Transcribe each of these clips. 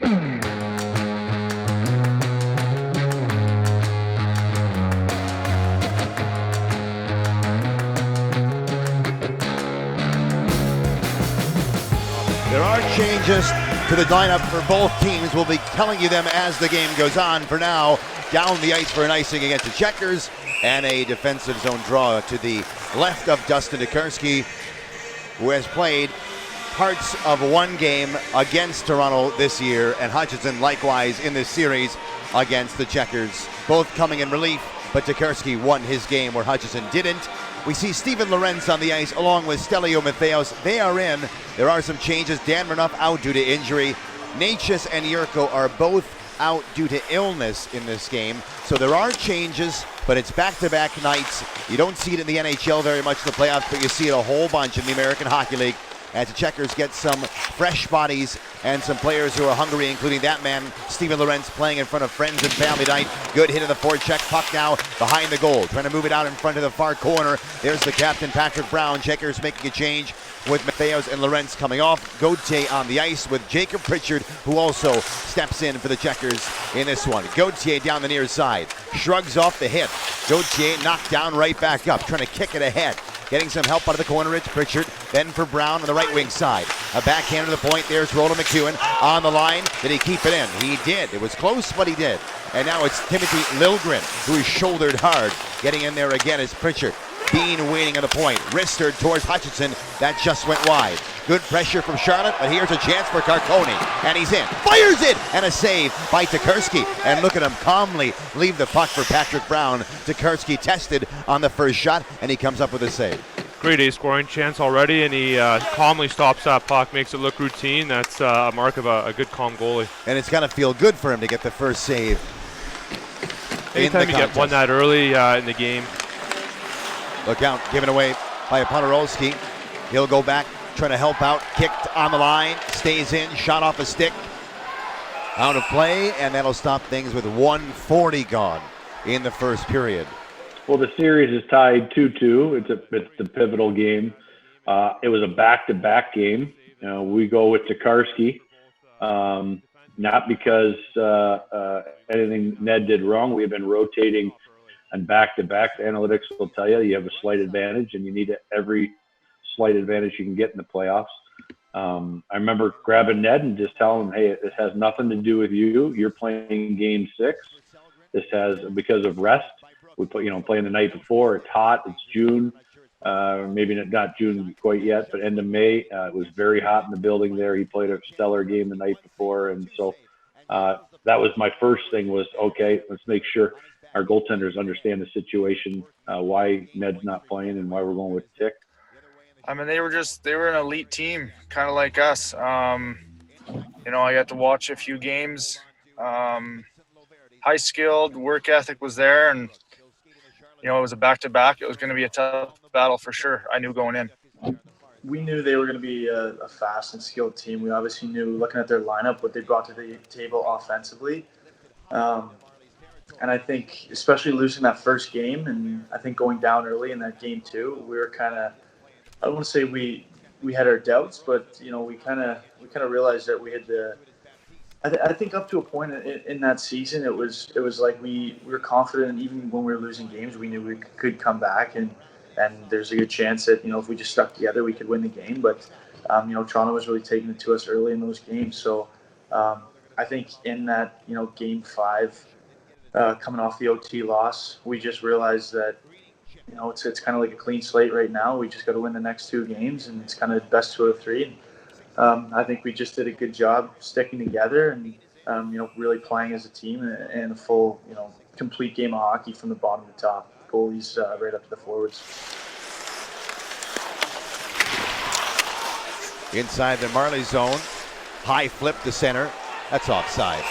There are changes to the lineup for both teams. We'll be telling you them as the game goes on. For now, down the ice for an icing against the Checkers and a defensive zone draw to the left of Dustin Tokarski, who has played parts of one game against Toronto this year, and Hutchinson likewise in this series against the Checkers. Both coming in relief, but Tokarski won his game where Hutchinson didn't. We see Steven Lorentz on the ice along with Stelio Matheos. They are in. There are some changes. Dan Renouf out due to injury. Natchez and Yurko are both out due to illness in this game. So there are changes, but it's back-to-back nights. You don't see it in the NHL very much in the playoffs, but you see it a whole bunch in the American Hockey League as the Checkers get some fresh bodies and some players who are hungry, including that man, Steven Lorentz, playing in front of friends and family tonight. Good hit of the forecheck, puck now behind the goal, trying to move it out in front of the far corner. There's the captain, Patrick Brown. Checkers making a change with Matheos and Lorentz coming off. Gauthier on the ice with Jacob Pritchard, who also steps in for the Checkers in this one. Gauthier down the near side, shrugs off the hit. Gauthier knocked down right back up, trying to kick it ahead. Getting some help out of the corner, it's Pritchard. Then for Brown on the right wing side. A backhand to the point, there's Roland McEwen on the line. Did he keep it in? He did. It was close, but he did. And now it's Timothy Liljegren, who is shouldered hard. Getting in there again is Pritchard. Bean waiting on the point. Wristed towards Hutchinson. That just went wide. Good pressure from Charlotte, but here's a chance for Carcone. And he's in. Fires it! And a save by Tokarski. And look at him calmly leave the puck for Patrick Brown. Tokarski tested on the first shot, and he comes up with a save. Great A-scoring chance already, and he calmly stops that puck, makes it look routine. That's a mark of a good, calm goalie. And it's got to feel good for him to get the first save. Anytime you get one that early in the game. Look out, given away by Podorowski. He'll go back, trying to help out. Kicked on the line, stays in, shot off a stick. Out of play, and that'll stop things with 1:40 gone in the first period. Well, the series is tied 2-2. It's the pivotal game. It was a back-to-back game. We go with Tokarski, not because anything Ned did wrong. We've been rotating and back-to-back. Analytics will tell you have a slight advantage, and you need every slight advantage you can get in the playoffs. I remember grabbing Ned and just telling him, hey, this has nothing to do with you. You're playing game 6. This has, because of rest. We playing the night before. It's hot. It's June. Maybe not June quite yet, but end of May. It was very hot in the building there. He played a stellar game the night before. And so that was my first thing was, okay, let's make sure our goaltenders understand the situation, why Ned's not playing and why we're going with Tick. I mean, they were an elite team, kind of like us. I got to watch a few games. High skilled, work ethic was there, and it was a back-to-back. It was going to be a tough battle for sure. I knew going in. We knew they were going to be a fast and skilled team. We obviously knew, looking at their lineup, what they brought to the table offensively. And I think, especially losing that first game, and I think going down early in that game too, we were kind of, I don't want to say we had our doubts, but we kind of realized that we had the. I think up to a point in that season, it was like we were confident, even when we were losing games, we knew we could come back, and there's a good chance that if we just stuck together, we could win the game. But Toronto was really taking it to us early in those games. So I think in that game 5, coming off the OT loss, we just realized that it's kind of like a clean slate right now. We just got to win the next 2 games, and it's kind of best 2 out of 3. I think we just did a good job sticking together and, really playing as a team and a full, complete game of hockey from the bottom to top. Goalies right up to the forwards. Inside the Marley zone, high flip to center. That's offside.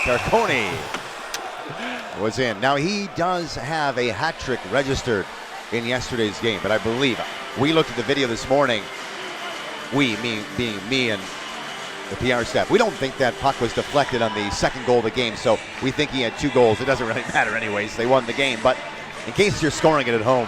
Carcone was in. Now he does have a hat trick registered in yesterday's game, but I believe we looked at the video this morning. Being me and the PR staff, we don't think that puck was deflected on the second goal of the game, so we think he had 2 goals. It doesn't really matter anyways. They won the game, but in case you're scoring it at home.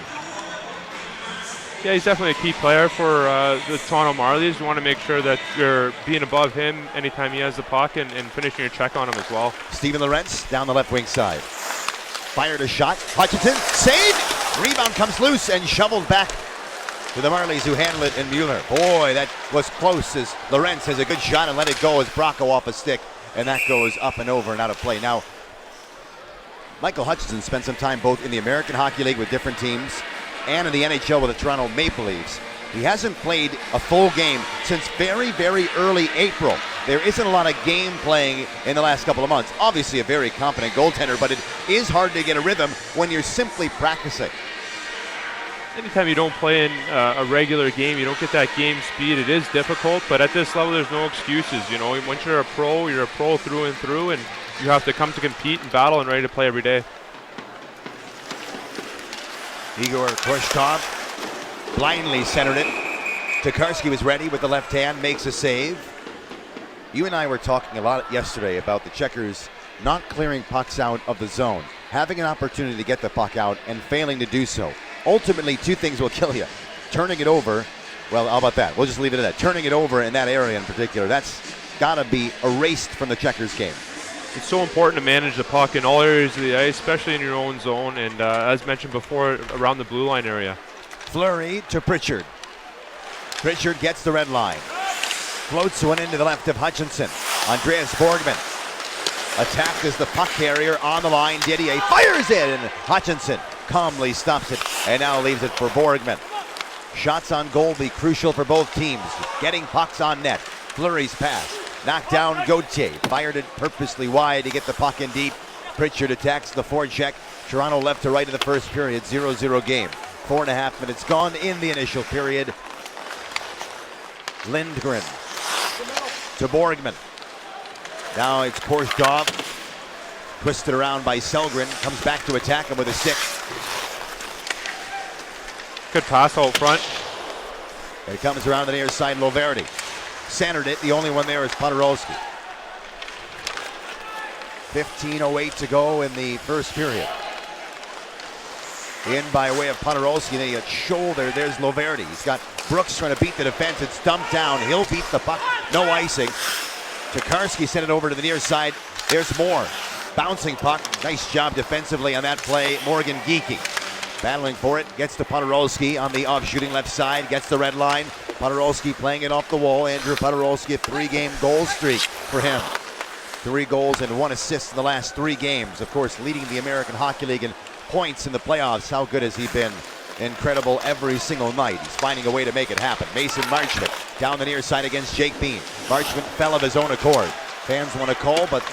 Yeah, he's definitely a key player for the Toronto Marlies. You want to make sure that you're being above him anytime he has the puck and finishing your check on him as well. Steven Lorentz down the left wing side. Fired a shot. Hutchinson, save! Rebound comes loose and shoveled back to the Marlies, who handle it, and Mueller. Boy, that was close, as Lorentz has a good shot and let it go as Bracco off a stick, and that goes up and over and out of play. Now, Michael Hutchinson spent some time both in the American Hockey League with different teams and in the NHL with the Toronto Maple Leafs. He hasn't played a full game since very, very early April. There isn't a lot of game playing in the last couple of months. Obviously a very competent goaltender, but it is hard to get a rhythm when you're simply practicing. Anytime you don't play in a regular game, you don't get that game speed. It is difficult, but at this level, there's no excuses. You know, once you're a pro through and through, and you have to come to compete and battle and ready to play every day. Igor Korshkov blindly centered it. Tokarski was ready with the left hand, makes a save. You and I were talking a lot yesterday about the Checkers not clearing pucks out of the zone, having an opportunity to get the puck out and failing to do so. Ultimately, two things will kill you. Turning it over, well, how about that? We'll just leave it at that. Turning it over in that area in particular, that's got to be erased from the Checkers game. It's so important to manage the puck in all areas of the ice, especially in your own zone, and as mentioned before, around the blue line area. Fleury to Pritchard. Pritchard gets the red line. Floats one into the left of Hutchinson. Andreas Borgman attacked as the puck carrier on the line. Didier fires it, and Hutchinson calmly stops it and now leaves it for Borgman. Shots on goal be crucial for both teams. Getting pucks on net. Fleury's pass. Knocked down Gauthier. Fired it purposely wide to get the puck in deep. Pritchard attacks the forecheck. Toronto left to right in the first period. 0-0 game. 4.5 minutes gone in the initial period. Lindgren to Borgman. Now it's Korshkov. Twisted around by Sellgren. Comes back to attack him with a stick. Good pass out front. It comes around the near side, Loverdi. Centered it. The only one there is Podorowski. 15:08 to go in the first period. In by way of Podorowski, then a shoulder. There's Loverdi. He's got Brooks trying to beat the defense. It's dumped down. He'll beat the puck. No icing. Tokarski sent it over to the near side. There's Moore. Bouncing puck. Nice job defensively on that play. Morgan Geekie battling for it. Gets to Podorowski on the off-shooting left side. Gets the red line. Podorowski playing it off the wall. Andrew Podorowski, a 3-game goal streak for him. 3 goals and 1 assist in the last 3 games. Of course, leading the American Hockey League in points in the playoffs. How good has he been? Incredible every single night. He's finding a way to make it happen. Mason Marchment down the near side against Jake Bean. Marchment fell of his own accord. Fans want to call, but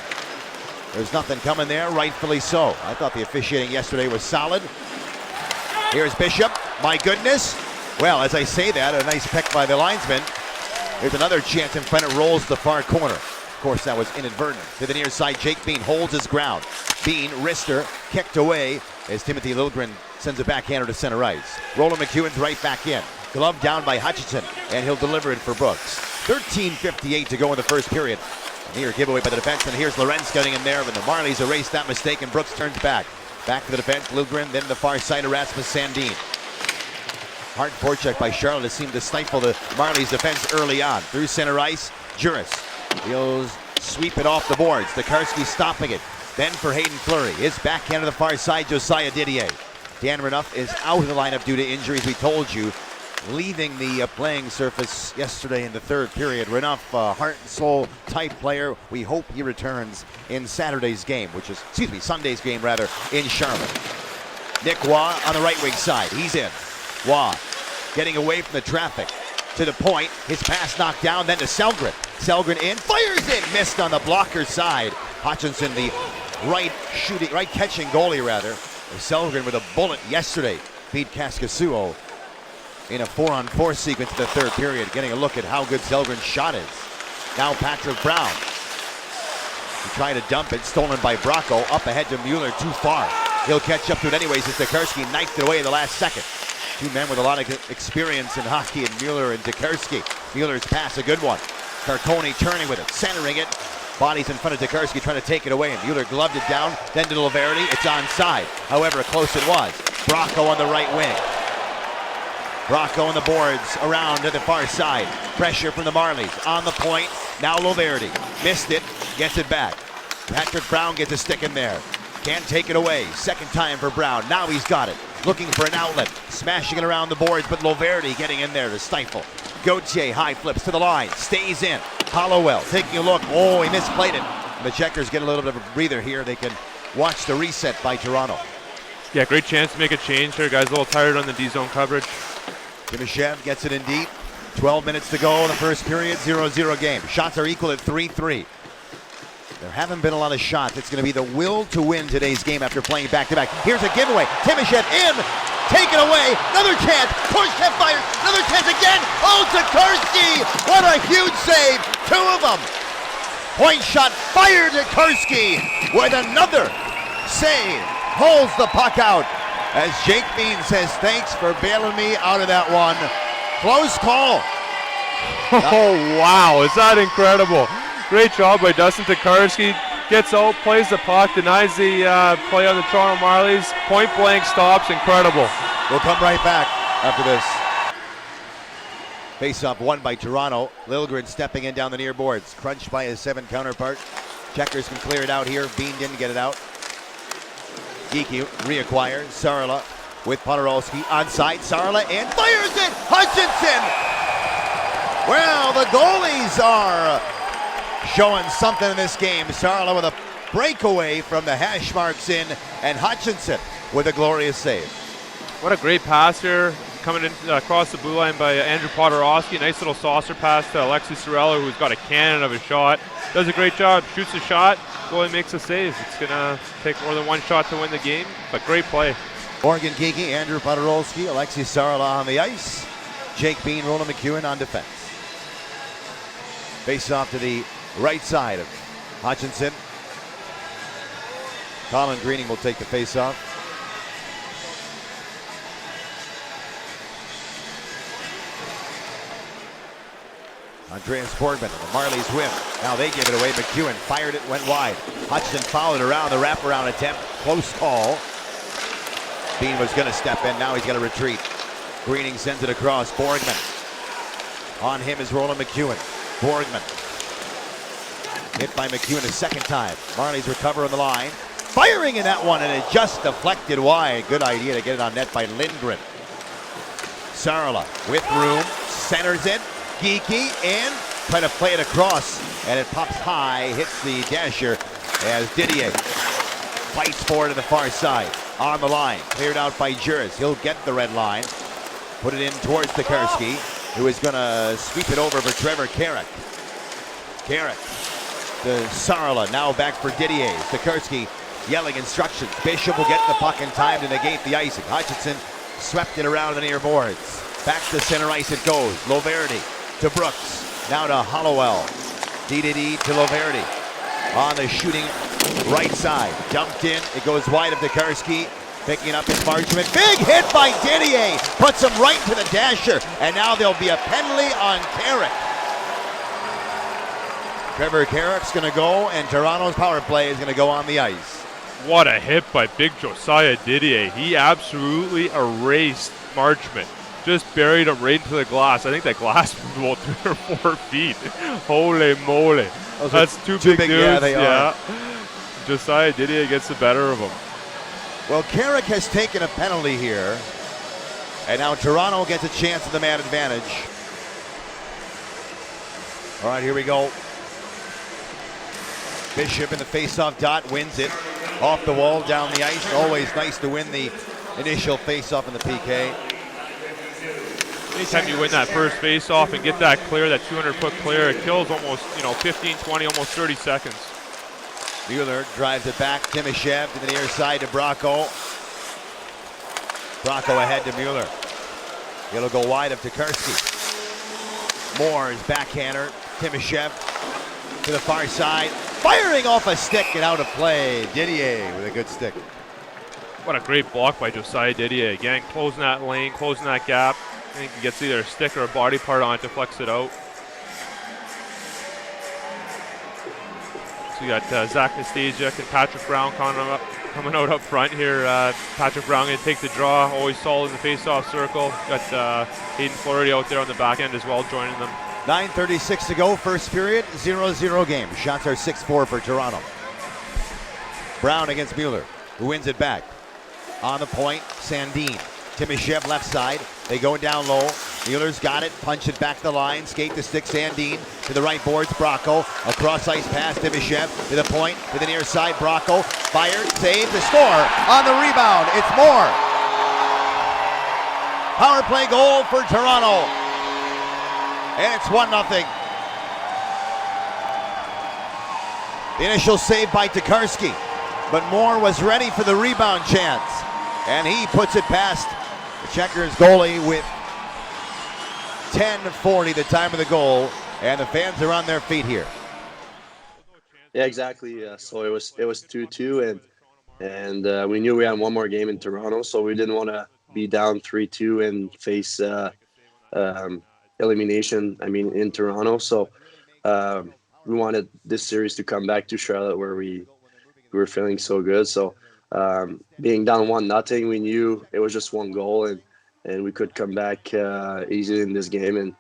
there's nothing coming there, rightfully so. I thought the officiating yesterday was solid. Here's Bishop. My goodness. Well, as I say that, a nice peck by the linesman. There's another chance in front. It rolls the far corner. Of course, that was inadvertent. To the near side, Jake Bean holds his ground. Bean, wrister, kicked away as Timothy Liljegren sends a backhander to center ice. Roland McEwen's right back in. Glove down by Hutchinson, and he'll deliver it for Brooks. 13:58 to go in the first period. Near giveaway by the defenseman. Here's Lorentz getting in there, but the Marlies erase that mistake, and Brooks turns back. Back to the defense, Liljegren, then the far side, Erasmus Sandin. Hard forecheck by Charlotte has seemed to stifle the Marlies' defense early on. Through center ice, Juris. He'll sweep it off the boards. Tokarski stopping it. Then for Hayden Fleury. His backhand to the far side, Josiah Didier. Dan Renouf is out of the lineup due to injuries, we told you. Leaving the playing surface yesterday in the third period. Renouf, heart and soul type player. We hope he returns in Saturday's game, which is, Sunday's game rather, in Charlotte. Nick Waugh on the right wing side. He's in. Waugh getting away from the traffic. To the point, his pass knocked down, then to Sellgren. Sellgren in, fires it, missed on the blocker side. Hutchinson, the right catching goalie rather. Sellgren with a bullet yesterday. Beat Kaskasuo in a 4-on-4 sequence in the third period, getting a look at how good Sellgren's shot is. Now Patrick Brown. He tried to dump it, stolen by Bracco, up ahead to Mueller, too far. He'll catch up to it anyways as Tokarski knifed it away in the last second. Two men with a lot of experience in hockey, and Mueller and Tokarski. Mueller's pass, a good one. Carcone turning with it, centering it. Bodies in front of Tokarski trying to take it away, and Mueller gloved it down, then to Loverdi. It's onside. However, close it was. Bracco on the right wing. Bracco on the boards, around to the far side. Pressure from the Marlies, on the point. Now Loverdi, missed it, gets it back. Patrick Brown gets a stick in there. Can't take it away. Second time for Brown. Now he's got it. Looking for an outlet. Smashing it around the boards, but Loverdi getting in there to stifle. Gauthier high flips to the line. Stays in. Hollowell taking a look. Oh, he misplayed it. The Checkers get a little bit of a breather here. They can watch the reset by Toronto. Yeah, great chance to make a change here. Guys a little tired on the D-zone coverage. Timoshev gets it in deep. 12 minutes to go in the first period. 0-0 game. Shots are equal at 3-3. There haven't been a lot of shots. It's going to be the will to win today's game after playing back-to-back. Here's a giveaway. Timoshev in. Taken away. Another chance. Tokarski fires. Another chance again. Oh, Tokarski. What a huge save. Two of them. Point shot fired. Tokarski with another save. Pulls the puck out. As Jake Bean says, thanks for bailing me out of that one. Close call. Oh, wow. Is that incredible? Great job by Dustin Tokarski. Gets out, plays the puck, denies the play on the Toronto Marlies. Point blank stops. Incredible. We'll come right back after this. Face-off won by Toronto. Liljegren stepping in down the near boards. Crunched by his 7 counterpart. Checkers can clear it out here. Bean didn't get it out. Geekie reacquires. Sarla with Podorowski onside. Sarla and fires it. Hutchinson. Well, the goalies are showing something in this game. Sarla with a breakaway from the hash marks in, and Hutchinson with a glorious save. What a great pass here. Coming in across the blue line by Andrew Podorowski. Nice little saucer pass to Alexis Sorella, who's got a cannon of a shot. Does a great job. Shoots a shot. Goalie makes a save. It's going to take more than one shot to win the game, but great play. Morgan Geekie, Andrew Podorowski, Alexis Sarla on the ice. Jake Bean, Roland McEwen on defense. Face off to the right side of Hutchinson. Colin Greening will take the face off. Andreas Borgman, the Marlies win. Now they give it away. McEwen fired it, went wide. Hutchinson followed around the wraparound attempt. Close call. Bean was going to step in. Now he's got to retreat. Greening sends it across. Borgman. On him is Roland McEwen. Borgman. Hit by McEwen a second time. Marlies recover on the line. Firing in that one, and it just deflected wide. Good idea to get it on net by Lindgren. Sarla with room. Centers it. Geekie and try to play it across, and it pops high, hits the dasher as Didier fights forward to the far side. On the line, cleared out by Juris. He'll get the red line, put it in towards Tokarski, who is going to sweep it over for Trevor Carrick. Carrick to Sarla, now back for Didier. Tokarski yelling instructions. Bishop will get the puck in time to negate the icing. Hutchinson swept it around the near boards. Back to center ice it goes. Loverdi to Brooks, now to Hollowell. DDD to Loverdi. On the shooting right side. Dumped in, it goes wide of Tokarski. Picking up his margin. Big hit by Didier. Puts him right to the dasher. And now there'll be a penalty on Carrick. Trevor Carrick's going to go, and Toronto's power play is going to go on the ice. What a hit by big Josiah Didier. He absolutely erased Marchment. Just buried him right into the glass. I think that glass was about 3 or 4 feet. Holy moly. That's two big dudes. Yeah, they are. Josiah Didier gets the better of him. Well, Carrick has taken a penalty here. And now Toronto gets a chance at the man advantage. All right, here we go. Bishop in the face-off dot wins it. Off the wall, down the ice. Always nice to win the initial face-off in the PK. Anytime you win that first face-off and get that clear, that 200-foot clear, it kills almost, 15, 20, almost 30 seconds. Mueller drives it back. Timoshev to the near side to Bracco. Bracco ahead to Mueller. It'll go wide of Tokarski. Moore's backhander. Timoshev to the far side. Firing off a stick and out of play. Didier with a good stick. What a great block by Josiah Didier. Again, closing that lane, closing that gap. I think he gets either a stick or a body part on it to flex it out. So you got Zach Nastasiuk and Patrick Brown coming out up front here. Patrick Brown going to take the draw, always solid in the face-off circle. Got Hayden Flaherty out there on the back end as well, joining them. 9:36 to go, first period, 0-0 game. Shots are 6-4 for Toronto. Brown against Mueller, who wins it back. On the point, Sandin. Timoshev left side. They go down low. Mueller's got it. Punch it back the line. Skate the stick. Sandin to the right boards. Bracco. A cross ice pass. Timoshev to the point. To the near side. Bracco. Fired. Saved. The score. On the rebound. It's more. Power play goal for Toronto. And it's 1-0. The initial save by Tokarski. But Moore was ready for the rebound chance. And he puts it past the Checkers goalie with 10:40 the time of the goal, and the fans are on their feet here. Yeah, exactly. So it was 2-2, and we knew we had one more game in Toronto, so we didn't want to be down 3-2 and face elimination. In Toronto, so we wanted this series to come back to Charlotte where we were feeling so good. So being down 1-0, we knew it was just one goal, and we could come back easily in this game. And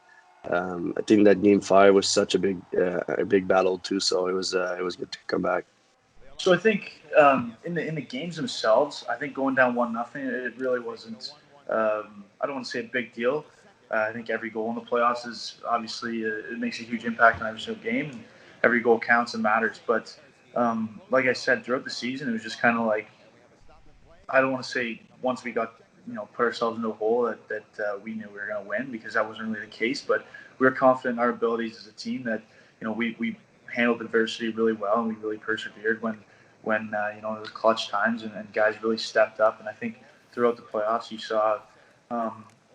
I think that Game 5 was such a big battle too. So it was good to come back. So I think in the games themselves, I think going down 1-0, it really wasn't. I don't want to say a big deal. I think every goal in the playoffs is obviously it makes a huge impact on every single game. And every goal counts and matters. But like I said, throughout the season, it was just kind of like, I don't want to say once we got, put ourselves into a hole that we knew we were going to win, because that wasn't really the case. But we were confident in our abilities as a team that, we handled adversity really well, and we really persevered when it was clutch times, and guys really stepped up. And I think throughout the playoffs, you saw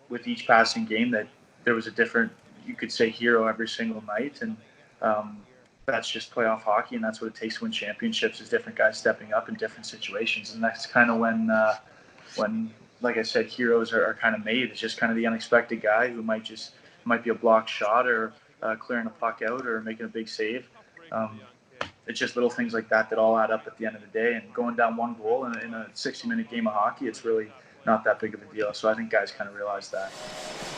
with each passing game that there was a different, you could say, hero every single night. And that's just playoff hockey, and that's what it takes to win championships, is different guys stepping up in different situations. And that's kind of when, like I said, heroes are kind of made. It's just kind of the unexpected guy who might be a blocked shot, or clearing a puck out, or making a big save. It's just little things like that all add up at the end of the day. And going down one goal in a 60-minute game of hockey, it's really not that big of a deal. So I think guys kind of realize that.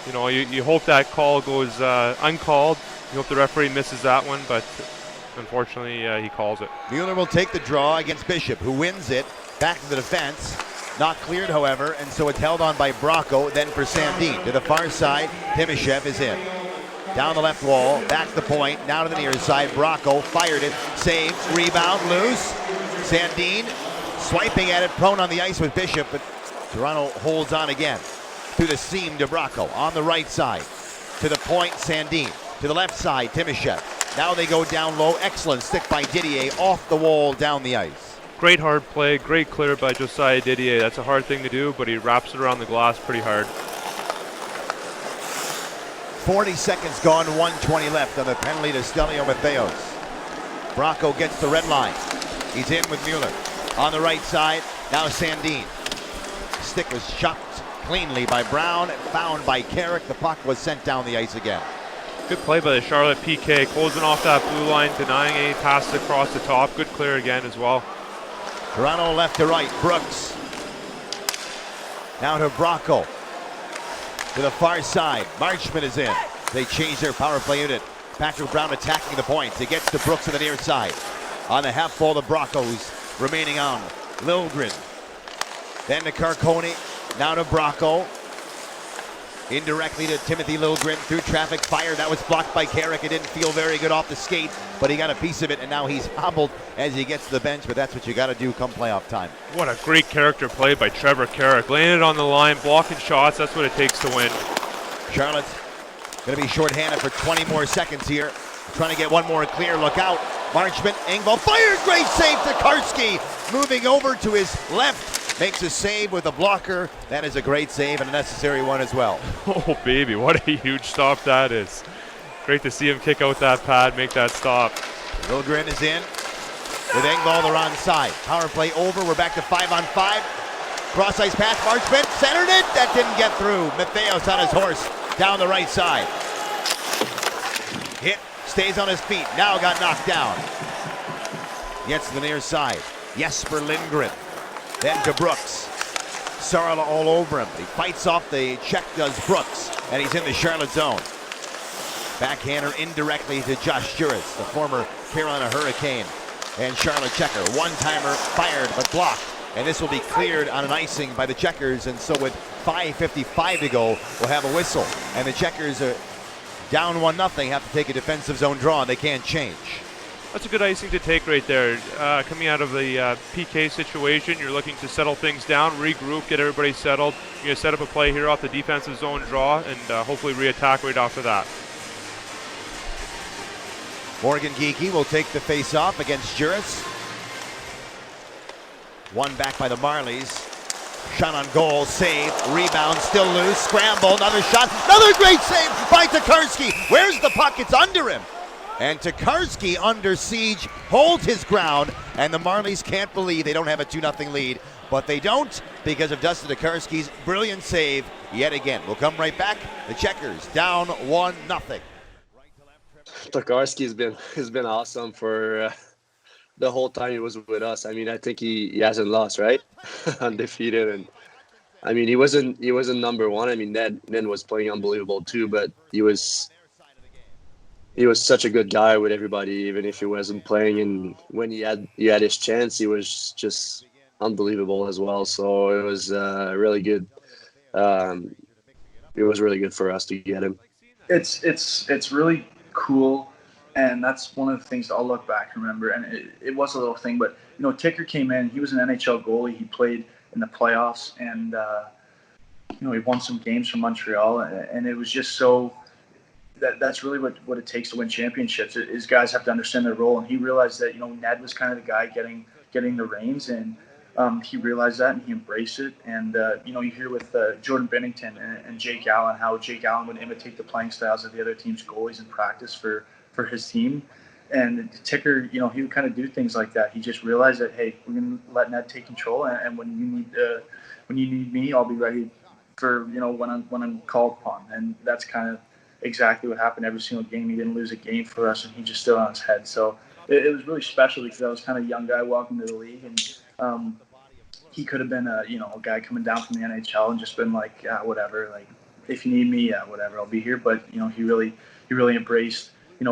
You hope that call goes uncalled. You hope the referee misses that one, but unfortunately he calls it. Mueller will take the draw against Bishop, who wins it. Back to the defense. Not cleared, however, and so it's held on by Bracco, then for Sandin. To the far side, Timoshev is in. Down the left wall, back to the point, now to the near side. Bracco fired it, saved, rebound, loose. Sandin swiping at it, prone on the ice with Bishop, but Toronto holds on again. Through the seam to Bracco, on the right side. To the point, Sandin. To the left side, Timoshev. Now they go down low. Excellent stick by Didier, off the wall, down the ice. Great hard play, great clear by Josiah Didier. That's a hard thing to do, but he wraps it around the glass pretty hard. 40 seconds gone, 1:20 left on the penalty to Stelio Matheos. Bracco gets the red line. He's in with Mueller. On the right side, now Sandin. Stick was chopped cleanly by Brown, found by Carrick. The puck was sent down the ice again. Good play by the Charlotte PK, closing off that blue line, denying any passes across the top. Good clear again as well. Toronto left to right, Brooks. Now to Bracco. To the far side, Marchman is in. They change their power play unit. Patrick Brown attacking the points. It gets to Brooks on the near side. On the half ball, the Bracco's remaining on. Liljegren. Then to Carcone. Now to Bracco. Indirectly to Timothy Liljegren. Through traffic, fired. That was blocked by Carrick. It didn't feel very good off the skate, but he got a piece of it, and now he's hobbled as he gets to the bench, but that's what you got to do come playoff time. What a great character play by Trevor Carrick. Laying it on the line, blocking shots. That's what it takes to win. Charlotte's going to be shorthanded for 20 more seconds here. Trying to get one more clear. Look out. Marchman, Engvall fired. Great save. Tokarski moving over to his left. Makes a save with a blocker. That is a great save and a necessary one as well. Oh, baby, what a huge stop that is. Great to see him kick out that pad, make that stop. Liljegren is in with Engvall the wrong side. Power play over. We're back to 5-on-5. Cross ice pass. Marchman centered it. That didn't get through. Matheos on his horse down the right side. Hit. Stays on his feet. Now got knocked down. Gets to the near side. Jesper Lindgren. Then to Brooks. Sarla all over him. He fights off the check, does Brooks, and he's in the Charlotte zone. Backhander indirectly to Josh Juris, the former Carolina Hurricane and Charlotte checker. One-timer fired but blocked, and this will be cleared on an icing by the Checkers, and so with 5:55 to go, we'll have a whistle. And the Checkers are down 1-0, have to take a defensive zone draw, and they can't change. That's a good icing to take right there. Coming out of the PK situation, you're looking to settle things down, regroup, get everybody settled. You're going to set up a play here off the defensive zone draw and hopefully re-attack right after that. Morgan Geekie will take the face-off against Juris. One back by the Marlies. Shot on goal, save, rebound, still loose, scramble, another shot, another great save by Tokarski. Where's the puck? It's under him. And Tokarski under siege, holds his ground, and the Marlies can't believe they don't have a 2-0 lead. But they don't because of Dustin Tokarski's brilliant save yet again. We'll come right back. The Checkers down 1-0. Tokarski has been awesome for the whole time he was with us. I mean, I think he hasn't lost, right? Undefeated, and I mean he wasn't number one. I mean Ned was playing unbelievable too, but he was such a good guy with everybody, even if he wasn't playing. And when he had his chance, he was just unbelievable as well. So it was really good. It was really good for us to get him. It's really cool, and that's one of the things I'll look back and remember. And it was a little thing, but Ticker came in. He was an NHL goalie. He played in the playoffs, and he won some games for Montreal, and it was just so. That's really what it takes to win championships. Is guys have to understand their role, and he realized that Ned was kind of the guy getting the reins, and he realized that and he embraced it. And you hear with Jordan Binnington and Jake Allen how Jake Allen would imitate the playing styles of the other team's goalies in practice for his team. And Ticker, he would kind of do things like that. He just realized that, hey, we're gonna let Ned take control, and when you need me, I'll be ready for when I'm called upon. And that's kind of exactly what happened every single game. He didn't lose a game for us, and he just stood on his head. So it was really special because I was kind of a young guy welcome to the league, and he could have been a guy coming down from the NHL and just been like, yeah, whatever, like if you need me, yeah, whatever, I'll be here. But he really embraced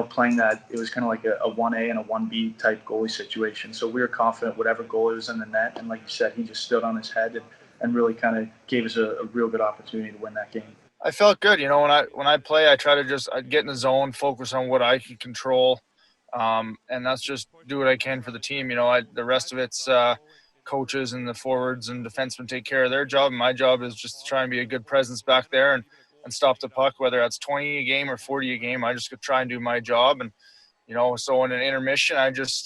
playing that. It was kind of like a 1A and a 1B type goalie situation. So we were confident whatever goalie was in the net, and like you said, he just stood on his head and really kind of gave us a real good opportunity to win that game. I felt good. When I play, I try to I'd get in the zone, focus on what I can control, and that's just do what I can for the team. The rest of it's coaches and the forwards and defensemen take care of their job. And my job is just to try and be a good presence back there and stop the puck, whether that's 20 a game or 40 a game. I just try and do my job. And, so in an intermission, I just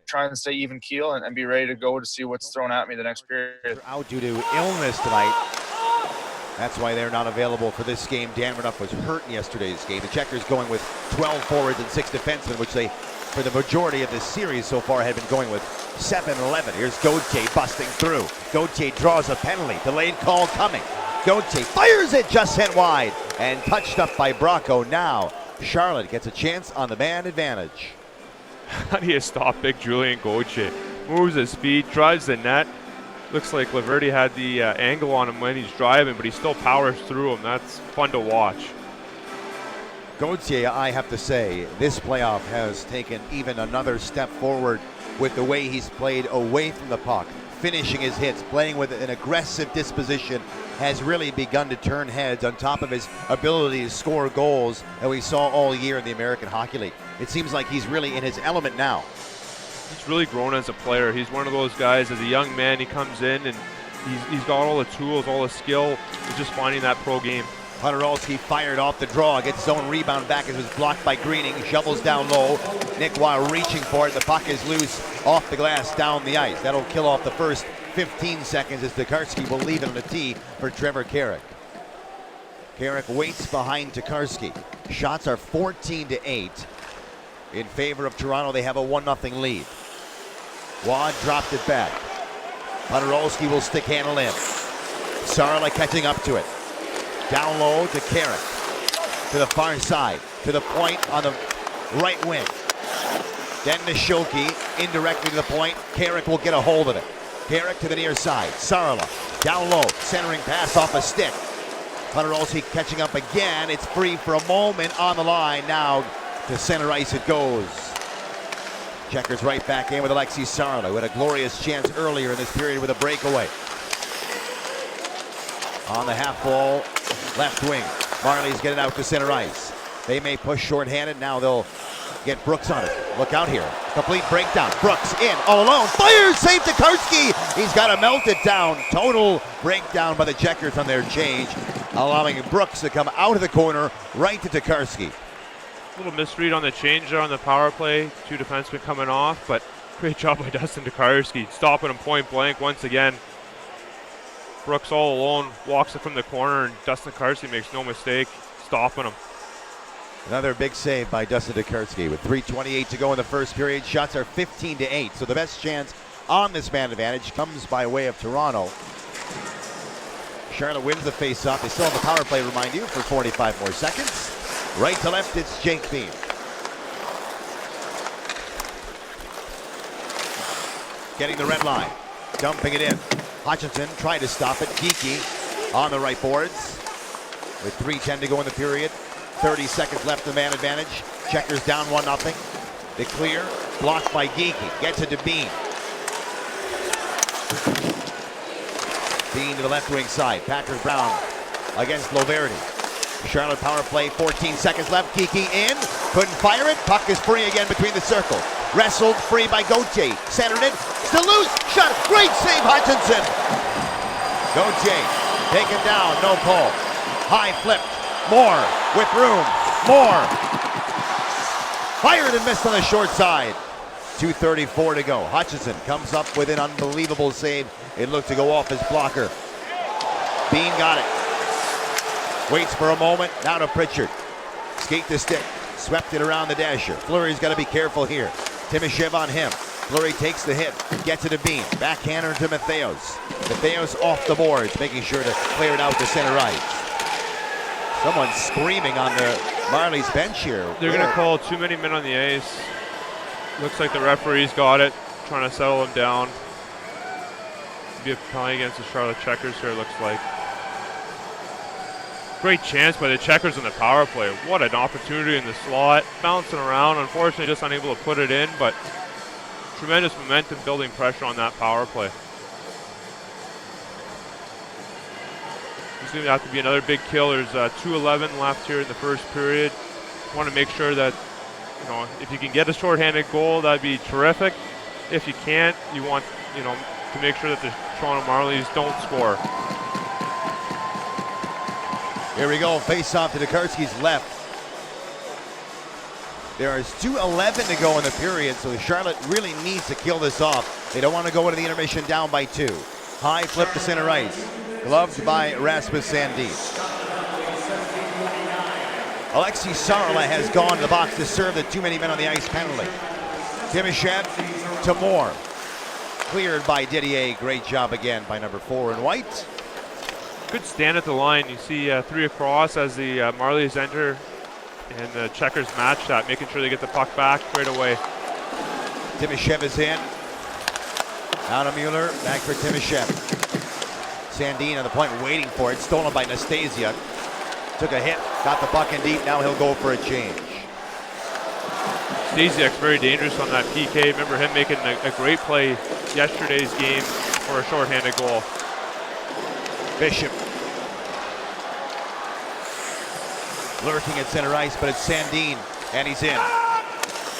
try and stay even keel and be ready to go to see what's thrown at me the next period. They're out due to illness tonight. That's why they're not available for this game. Dan Renouf was hurt in yesterday's game. The Checkers going with 12 forwards and 6 defensemen, which they, for the majority of this series so far, had been going with 7-11. Here's Gauthier busting through. Gauthier draws a penalty. Delayed call coming. Gauthier fires it just sent wide and touched up by Bracco. Now Charlotte gets a chance on the man advantage. How do you stop big Julien Gauthier? Moves his feet, drives the net. Looks like Laverty had the angle on him when he's driving, but he still powers through him. That's fun to watch. Gauthier, I have to say, this playoff has taken even another step forward with the way he's played away from the puck, finishing his hits, playing with an aggressive disposition, has really begun to turn heads on top of his ability to score goals that we saw all year in the American Hockey League. It seems like he's really in his element now. He's really grown as a player. He's one of those guys, as a young man, he comes in and he's got all the tools, all the skill. He's just finding that pro game. Podorowski fired off the draw, gets his own rebound back as it was blocked by Greening, shovels down low. Nick Weil reaching for it, the puck is loose off the glass down the ice. That'll kill off the first 15 seconds as Tokarski will leave it on the tee for Trevor Carrick. Carrick waits behind Tokarski. Shots are 14-8 in favor of Toronto. They have a 1-0 lead. Wad dropped it back. Podorowski will stick handle in. Sarla catching up to it. Down low to Carrick. To the far side. To the point on the right wing. Then Nishoki indirectly to the point. Carrick will get a hold of it. Carrick to the near side. Sarla down low. Centering pass off a stick. Ponderosi catching up again. It's free for a moment on the line. Now to center ice it goes. Checkers right back in with Alexi Sarla, who had a glorious chance earlier in this period with a breakaway. On the half wall, left wing. Marley's getting out to center ice. They may push shorthanded. Now they'll get Brooks on it. Look out here. Complete breakdown. Brooks in, all alone. Fires, save Tokarski. He's got to melt it down. Total breakdown by the Checkers on their change, allowing Brooks to come out of the corner right to Tokarski. A little misread on the change there on the power play. Two defensemen coming off, but great job by Dustin Tokarski. Stopping him point blank once again. Brooks all alone, walks it from the corner, and Dustin Tokarski makes no mistake, stopping him. Another big save by Dustin Tokarski with 3:28 to go in the first period. Shots are 15-8, so the best chance on this man advantage comes by way of Toronto. Charlotte wins the face-off. They still have the power play, remind you, for 45 more seconds. Right to left, it's Jake Beam. Getting the red line, dumping it in. Hutchinson trying to stop it. Geeky on the right boards with 3:10 to go in the period. 30 seconds left in the man advantage. Checkers down 1-0. The clear, blocked by Geeky. Gets it to Bean. Bean to the left wing side. Patrick Brown against Loverty. Charlotte power play, 14 seconds left. Geeky in. Couldn't fire it. Puck is free again between the circle. Wrestled free by Gauthier. Centered it. Still loose. Shot. Great save, Hutchinson. Gauthier taken down. No pull. High flip. More with room. More. Fired and missed on the short side. 2:34 to go. Hutchinson comes up with an unbelievable save. It looked to go off his blocker. Bean got it. Waits for a moment. Now to Pritchard. Skate the stick. Swept it around the dasher. Fleury's got to be careful here. Timoshev on him. Fleury takes the hit. Gets it to Bean. Backhander to Matheos. Matheos off the boards, making sure to clear it out to center ice. Someone's screaming on the Marlies bench here. They're going to call too many men on the ice. Looks like the referee's got it, trying to settle him down. Be a penalty against the Charlotte Checkers here, it looks like. Great chance by the Checkers on the power play. What an opportunity in the slot. Bouncing around, unfortunately just unable to put it in, but tremendous momentum building pressure on that power play. There's going to have to be another big kill. There's 2:11 left here in the first period. Want to make sure that, you know, if you can get a shorthanded goal, that'd be terrific. If you can't, you want, you know, to make sure that the Toronto Marlies don't score. Here we go, face off to Tokarski's left. There is 2:11 to go in the period, so Charlotte really needs to kill this off. They don't want to go into the intermission down by 2. High flip to center ice. Gloved by Rasmus Sandin. Alexi Sarla has gone to the box to serve the too many men on the ice penalty. Timoshev to Moore. Cleared by Didier. Great job again by number 4 in white. Good stand at the line. You see 3 across as the Marlies enter, and the Checkers match that, making sure they get the puck back right away. Timoshev is in. Now to Mueller. Back for Timoshev. Sandin on the point waiting for it. Stolen by Nastasia. Took a hit. Got the puck in deep. Now he'll go for a change. Stasiak's very dangerous on that PK. Remember him making a great play yesterday's game for a shorthanded goal. Bishop. Lurking at center ice, but it's Sandin, and he's in.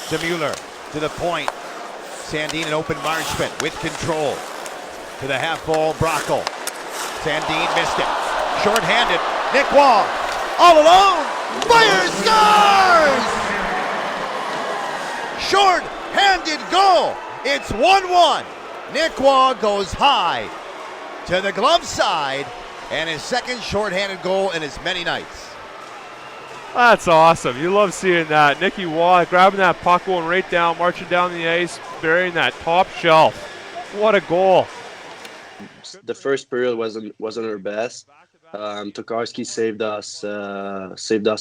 To Mueller, to the point. Sandin and open Marchment with control. To the half ball, Bracco. Sandin missed it. Short-handed, Nick Waugh, all alone, fires, scores! Short-handed goal. It's 1-1. Nick Waugh goes high to the glove side, and his second short-handed goal in as many nights. That's awesome. You love seeing that. Nicky Waugh grabbing that puck, going right down, marching down the ice, burying that top shelf. What a goal. The first period wasn't our best. Tokarski saved us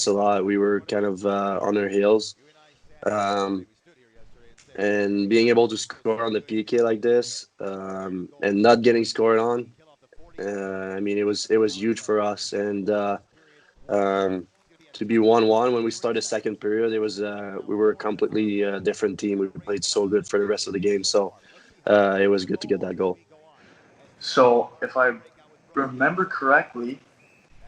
a lot. We were kind of on our heels. and being able to score on the PK like this, and not getting scored on, I mean, it was huge for us. And to be 1-1 when we started second period, it was we were a completely different team. We played so good for the rest of the game, so it was good to get that goal. So if I remember correctly,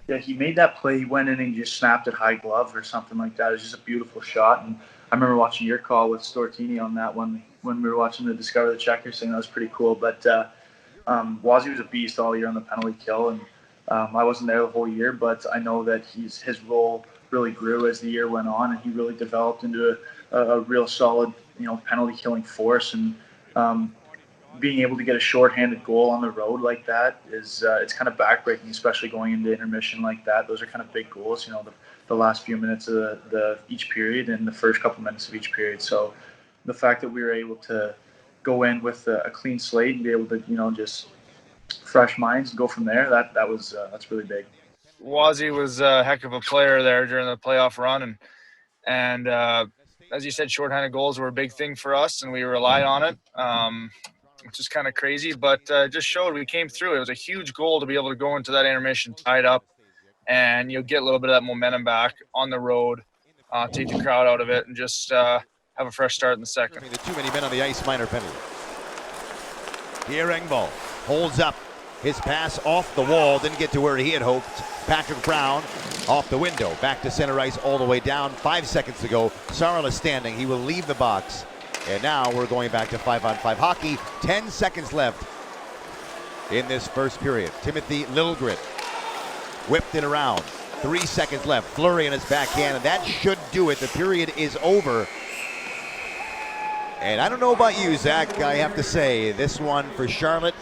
yeah, he made that play. He went in and just snapped it high glove or something like that. It was just a beautiful shot. And I remember watching your call with Stortini on that one when we were watching the Discover the Checkers thing. That was pretty cool. But Wazzy was a beast all year on the penalty kill, and I wasn't there the whole year, but I know that his role really grew as the year went on, and he really developed into a real solid, penalty killing force. And being able to get a shorthanded goal on the road like that is it's kind of backbreaking, especially going into intermission like that. Those are kind of big goals, the last few minutes of the each period and the first couple minutes of each period. So the fact that we were able to go in with a clean slate and be able to, just fresh minds and go from there, that's really big. Wazzy was a heck of a player there during the playoff run, and as you said, shorthanded goals were a big thing for us, and we relied on it, which is kind of crazy, but just showed we came through. It was a huge goal to be able to go into that intermission tied up, and you'll get a little bit of that momentum back on the road, take the crowd out of it, and just have a fresh start in the second. The too many men on the ice, minor penalty. Pierre Engvall holds up his pass off the wall, didn't get to where he had hoped. Patrick Brown off the window, back to center ice all the way down. 5 seconds to go. Sarl is standing. He will leave the box. And now we're going back to 5-on-5 hockey. 10 seconds left in this first period. Timothy Littlegren whipped it around. 3 seconds left. Flurry in his backhand, and that should do it. The period is over. And I don't know about you, Zach. I have to say, this one for Charlotte,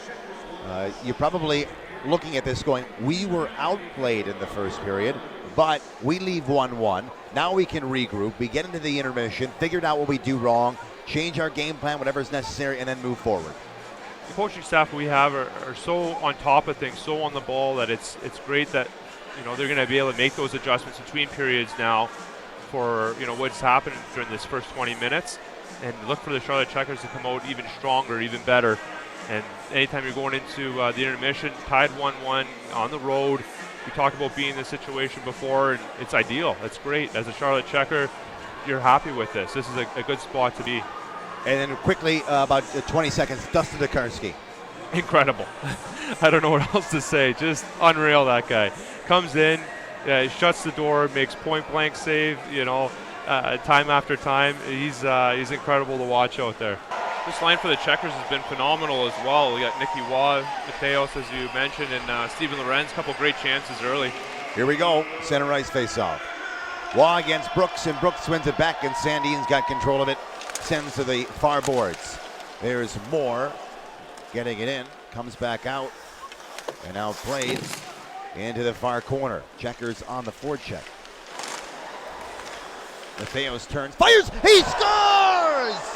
you're probably looking at this going, we were outplayed in the first period, but we leave 1-1. Now we can regroup. We get into the intermission, figure out what we do wrong, change our game plan, whatever is necessary, and then move forward. The coaching staff we have are so on top of things, so on the ball, that it's great that they're going to be able to make those adjustments between periods now for what's happened during this first 20 minutes, and look for the Charlotte Checkers to come out even stronger, even better. And anytime you're going into the intermission, tied 1-1 on the road, we talked about being in this situation before, and it's ideal. It's great. As a Charlotte Checker, you're happy with this. This is a good spot to be. And then quickly, about 20 seconds, Dustin Tokarski. Incredible. I don't know what else to say. Just unreal, that guy. Comes in, shuts the door, makes point-blank save, time after time. He's incredible to watch out there. This line for the Checkers has been phenomenal as well. We got Nicky Roy, Mateos, as you mentioned, and Steven Lorentz. Couple great chances early. Here we go. Center ice face-off. Roy against Brooks, and Brooks wins it back, and Sandin's got control of it. Sends to the far boards. There's Moore getting it in. Comes back out. And now played into the far corner. Checkers on the forecheck. Mateos turns, fires, he scores!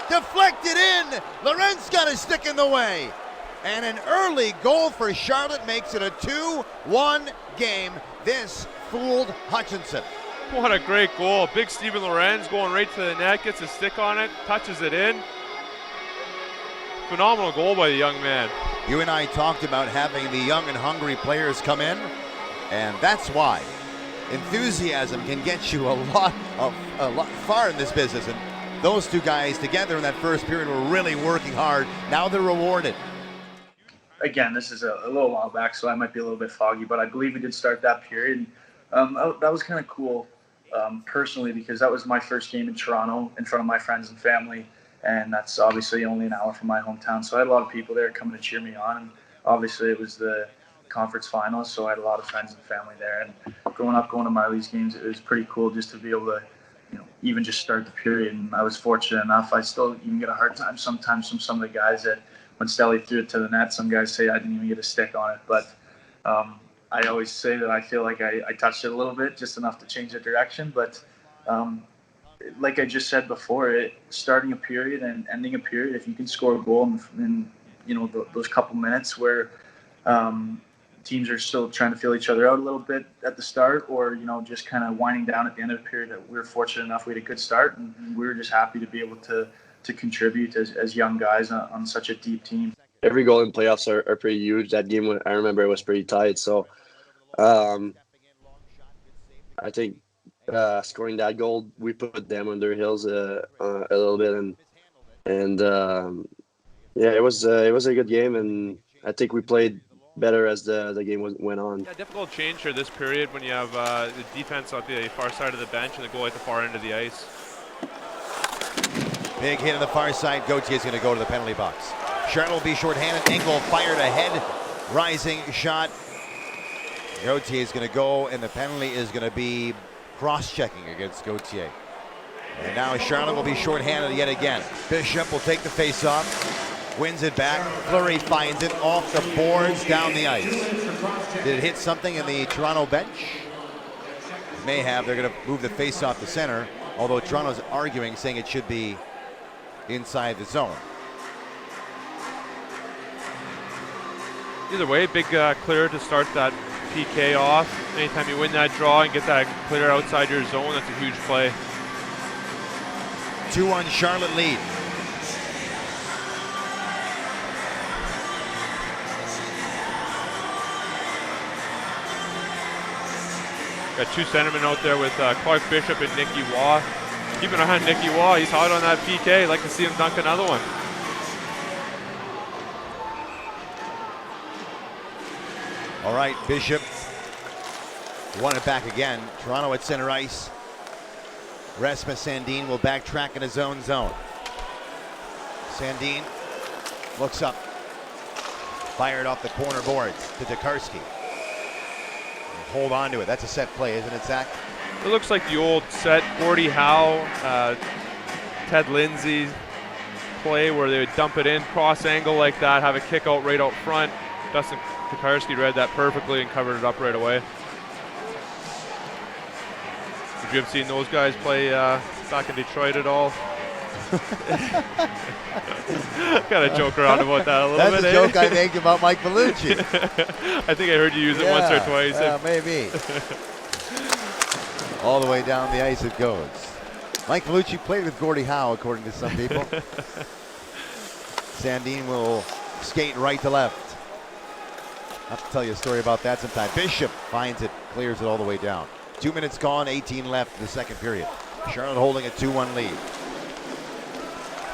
Deflected in. Lorentz got a stick in the way. And an early goal for Charlotte makes it a 2-1 game. This fooled Hutchinson. What a great goal. Big Steven Lorentz going right to the net, gets a stick on it, touches it in. Phenomenal goal by the young man. You and I talked about having the young and hungry players come in, and that's why enthusiasm can get you a lot far in this business. And those two guys together in that first period were really working hard. Now they're rewarded. Again, this is a little while back, so I might be a little bit foggy, but I believe we did start that period. That was kind of cool personally, because that was my first game in Toronto in front of my friends and family, and that's obviously only an hour from my hometown. So I had a lot of people there coming to cheer me on, and obviously it was the conference finals, so I had a lot of friends and family there. And growing up going to Marlies games, it was pretty cool just to be able to even just start the period. And I was fortunate enough. I still even get a hard time sometimes from some of the guys that when Stelly threw it to the net, some guys say I didn't even get a stick on it. But I always say that I feel like I touched it a little bit, just enough to change the direction. But like I just said before, starting a period and ending a period, if you can score a goal in those couple minutes where teams are still trying to feel each other out a little bit at the start, or just kind of winding down at the end of the period, that we were fortunate enough we had a good start, and we were just happy to be able to to contribute as young guys on such a deep team. Every goal in playoffs are pretty huge. That game, I remember, it was pretty tight. So I think scoring that goal, we put them on their heels a little bit, and yeah, it was a good game, and I think we played better as the game went on. Yeah, difficult change here this period when you have the defense at the far side of the bench and the goal at the far end of the ice. Big hit on the far side. Gauthier is going to go to the penalty box. Charlotte will be shorthanded. Engel fired ahead. Rising shot. Gauthier is going to go, and the penalty is going to be cross-checking against Gauthier. And now Charlotte will be shorthanded yet again. Bishop will take the face-off, wins it back. Fleury finds it off the boards down the ice. Did it hit something in the Toronto bench? It may have. They're going to move the face-off to center, although Toronto's arguing, saying it should be inside the zone. Either way, big clear to start that PK off. Anytime you win that draw and get that clear outside your zone, that's a huge play. 2-1 Charlotte lead. Got two centermen out there with Clark Bishop and Nicky Waugh. Keep an eye on Nicky Waugh. He's hot on that PK. I'd like to see him dunk another one. All right, Bishop won it back again. Toronto at center ice. Rasmus Sandin will backtrack in his own zone. Sandin looks up. Fired off the corner boards to Tokarski. Hold on to it. That's a set play, isn't it, Zach? It looks like the old set Gordie Howe, Ted Lindsay play where they would dump it in, cross angle like that, have a kick out right out front. Dustin Tokarski read that perfectly and covered it up right away. Would you have seen those guys play back in Detroit at all? Gotta joke around about that a little bit. That's a joke I make about Mike Vellucci. I think I heard you use it once or twice. Yeah, maybe. All the way down the ice it goes. Mike Vellucci played with Gordie Howe, according to some people. Sandin will skate right to left. I'll have to tell you a story about that sometime. Bishop finds it, clears it all the way down. 2 minutes gone, 18 left in the second period. Charlotte holding a 2-1 lead.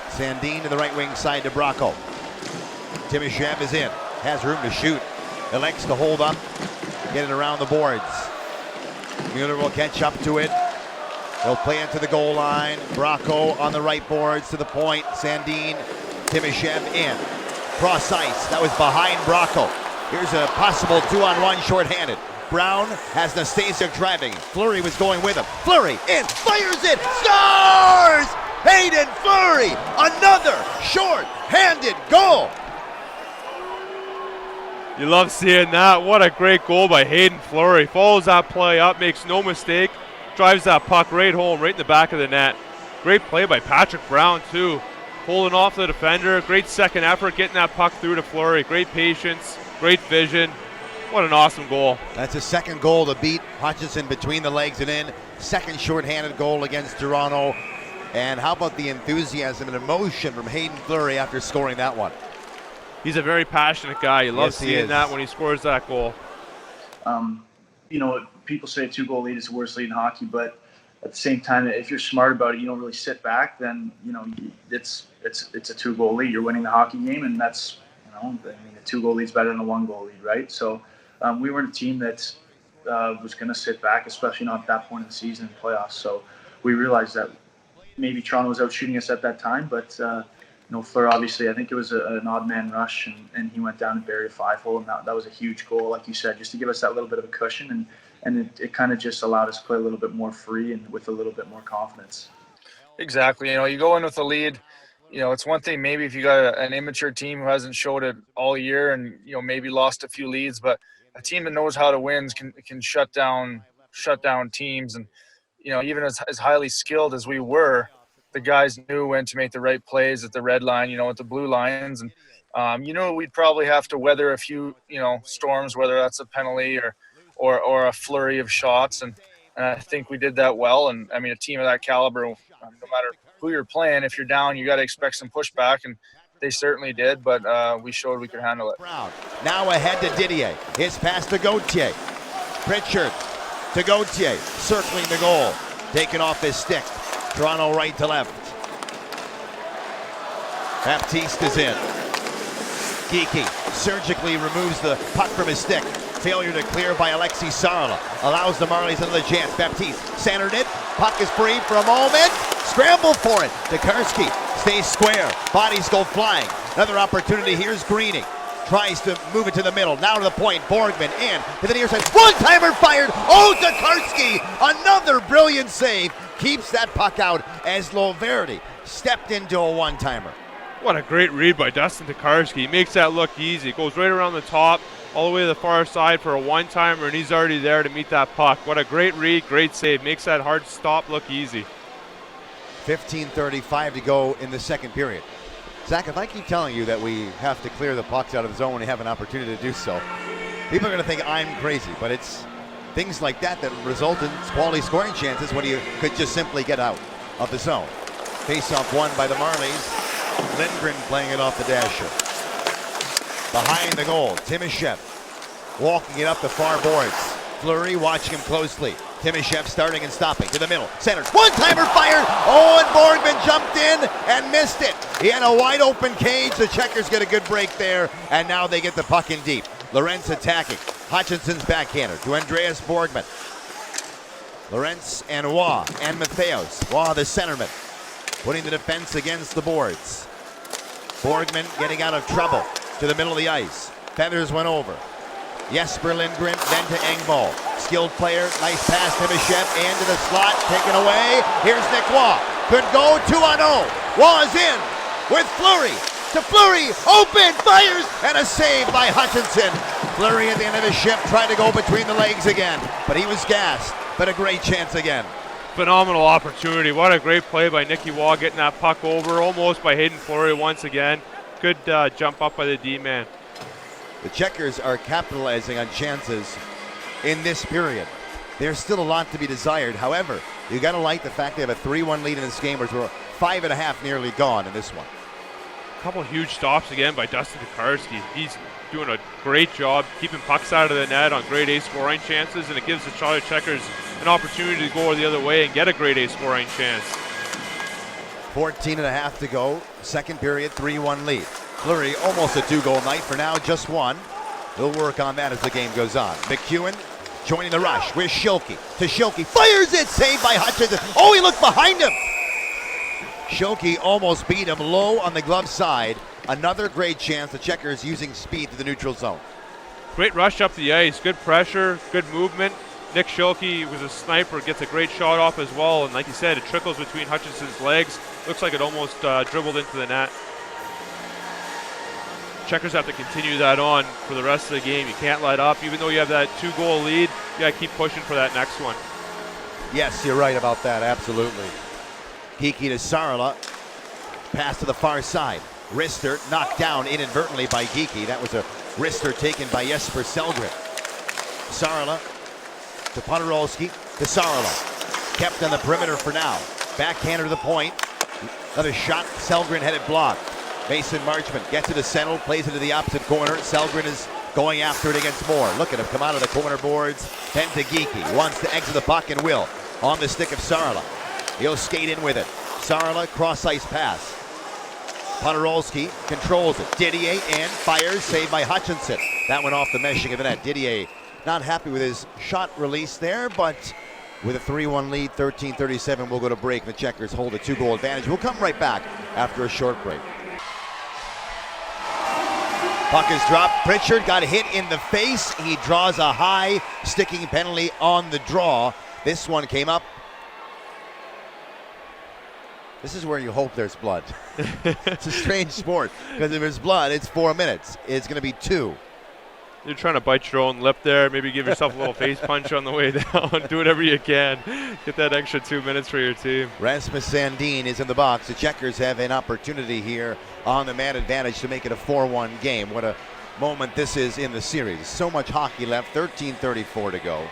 Sandin to the right wing side to Bracco. Timoshev is in, has room to shoot. Elects to hold up, get it around the boards. Mueller will catch up to it. They'll play into the goal line. Bracco on the right boards to the point. Sandin, Timoshev in. Cross ice, that was behind Bracco. Here's a possible 2-on-1 shorthanded. Brown has Nastasiuk driving. Fleury was going with him. Fleury in, fires it, scores! Hayden Fleury, another short-handed goal. You love seeing that. What a great goal by Hayden Fleury. Follows that play up, makes no mistake. Drives that puck right home, right in the back of the net. Great play by Patrick Brown, too. Holding off the defender. Great second effort, getting that puck through to Fleury. Great patience, great vision. What an awesome goal. That's a second goal to beat Hutchinson between the legs and in. Second shorthanded goal against Toronto. And how about the enthusiasm and emotion from Hayden Fleury after scoring that one? He's a very passionate guy. You love Yes, he seeing is. that when he scores that goal. You know, people say a 2-goal lead is the worst lead in hockey, but at the same time, if you're smart about it, you don't really sit back, then, you know, it's a 2-goal lead. You're winning the hockey game, and that's, you know, I mean, a 2-goal lead is better than a 1-goal lead, right? So we weren't a team that was going to sit back, especially not at that point in the season in playoffs. So we realized that maybe Toronto was out shooting us at that time, but you know, Fleur, obviously, I think it was an odd man rush, and he went down and buried a 5-hole, and that was a huge goal, like you said, just to give us that little bit of a cushion, and it kind of just allowed us to play a little bit more free and with a little bit more confidence. Exactly. You know, you go in with a lead. You know, it's one thing maybe if you got an immature team who hasn't showed it all year and, you know, maybe lost a few leads, but a team that knows how to win can shut down teams. And, you know, even as highly skilled as we were, the guys knew when to make the right plays at the red line, you know, at the blue lines. And, you know, we'd probably have to weather a few, you know, storms, whether that's a penalty or a flurry of shots. And I think we did that well. And, I mean, a team of that caliber, no matter who you're playing. If you're down, you got to expect some pushback, and they certainly did, but we showed we could handle it. Brown now ahead to Didier. His pass to Gauthier. Pritchard to Gauthier, circling the goal. Taken off his stick. Toronto right to left. Baptiste is in. Geeky surgically removes the puck from his stick. Failure to clear by Alexi Sarla. Allows the Marlies another chance. Baptiste centered it. Puck is free for a moment. Scramble for it. Tokarski stays square. Bodies go flying. Another opportunity. Here's Greening. Tries to move it to the middle. Now to the point. Borgman in to the near side. One-timer fired. Oh, Tokarski. Another brilliant save. Keeps that puck out as Loverty stepped into a one-timer. What a great read by Dustin Tokarski. He makes that look easy. Goes right around the top, all the way to the far side for a one-timer, and he's already there to meet that puck. What a great read, great save. Makes that hard stop look easy. 15:35 to go in the second period. Zach, if I keep telling you that we have to clear the pucks out of the zone when we have an opportunity to do so, people are going to think I'm crazy, but it's things like that that result in quality scoring chances when you could just simply get out of the zone. Face-off won by the Marlies. Lindgren playing it off the dasher. Behind the goal, Timoshev walking it up the far boards. Fleury watching him closely. Timoshev starting and stopping to the middle. Center. One-timer fired. Oh, and Borgman jumped in and missed it. He had a wide open cage. The Checkers get a good break there, and now they get the puck in deep. Lorentz attacking. Hutchinson's backhander to Andreas Borgman. Lorentz and Waugh and Matheos. Waugh the centerman, putting the defense against the boards. Borgman getting out of trouble to the middle of the ice. Feathers went over. Jesper Lindgren, then to Engvall. Skilled player, nice pass to Timoshev, into the slot, taken away. Here's Nick Waugh. Could go 2-on-0. Waugh is in with Fleury. To Fleury, open, fires, and a save by Hutchinson. Fleury at the end of his shift tried to go between the legs again, but he was gassed. But a great chance again. Phenomenal opportunity. What a great play by Nicky Waugh, getting that puck over almost by Hayden Fleury once again. Good jump up by the D-man. The Checkers are capitalizing on chances in this period. There's still a lot to be desired. However, you got to like the fact they have a 3-1 lead in this game, where we're 5.5 nearly gone in this one. A couple huge stops again by Dustin Tokarski. He's doing a great job keeping pucks out of the net on grade A scoring chances, and it gives the Charlotte Checkers an opportunity to go the other way and get a grade A scoring chance. 14.5 to go. Second period, 3-1 lead. Fleury almost a 2-goal night. For now, just one. He'll work on that as the game goes on. McEwen joining the rush with Schilke. To Schilke, fires it, saved by Hutchinson. Oh, he looked behind him. Schilke almost beat him low on the glove side. Another great chance. The Checkers using speed to the neutral zone. Great rush up the ice, good pressure, good movement. Nick Schilke was a sniper, gets a great shot off as well, and like you said, it trickles between Hutchinson's legs. Looks like it almost dribbled into the net. Checkers have to continue that on for the rest of the game. You can't let up. Even though you have that 2-goal lead, you got to keep pushing for that next one. Yes, you're right about that, absolutely. Geeky to Sarla. Pass to the far side. Wrister knocked down inadvertently by Geeky. That was a wrister taken by Jesper Sellgren. Sarla to Podorowski to Sarla. Kept on the perimeter for now. Backhander to the point. Another shot. Sellgren had it blocked. Mason Marchment gets to the center, plays it to the opposite corner. Sellgren is going after it against Moore. Look at him come out of the corner boards. Then to Geeky. Wants to exit the puck and will. On the stick of Sarla. He'll skate in with it. Sarla, cross-ice pass. Podorowski controls it. Didier and fires, saved by Hutchinson. That went off the meshing of the net. Didier not happy with his shot release there, but with a 3-1 lead, 13:37, we'll go to break. The Checkers hold a 2-goal advantage. We'll come right back after a short break. Puck is dropped. Pritchard got hit in the face. He draws a high sticking penalty on the draw. This one came up. This is where you hope there's blood. It's a strange sport, because if there's blood, it's 4 minutes. It's going to be 2. You're trying to bite your own lip there. Maybe give yourself a little face punch on the way down. Do whatever you can. Get that extra 2 minutes for your team. Rasmus Sandin is in the box. The Checkers have an opportunity here on the man advantage to make it a 4-1 game. What a moment this is in the series. So much hockey left. 13:34 to go.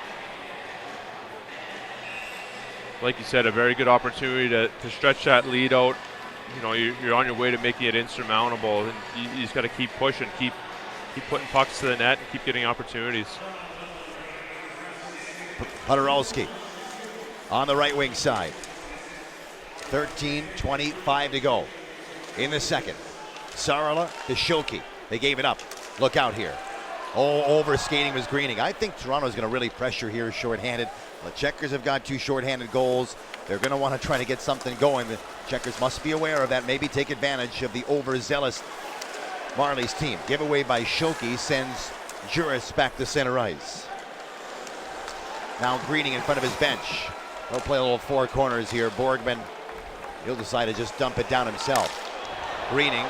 like you said, a very good opportunity to stretch that lead out. You know, you're on your way to making it insurmountable, and you just got to keep pushing, keep putting pucks to the net, and keep getting opportunities. Podorowski on the right wing side. 13:25 to go in the second. Sarala to Schilke. They gave it up. Look out here. Oh, over skating was Greening. I think Toronto's going to really pressure here shorthanded. The Checkers have got 2 shorthanded goals. They're going to want to try to get something going. The Checkers must be aware of that. Maybe take advantage of the overzealous Marlies team. Giveaway by Schilke sends Juris back to center ice. Now Greening in front of his bench. He'll play a little 4 corners here. Borgman, he'll decide to just dump it down himself. Greening,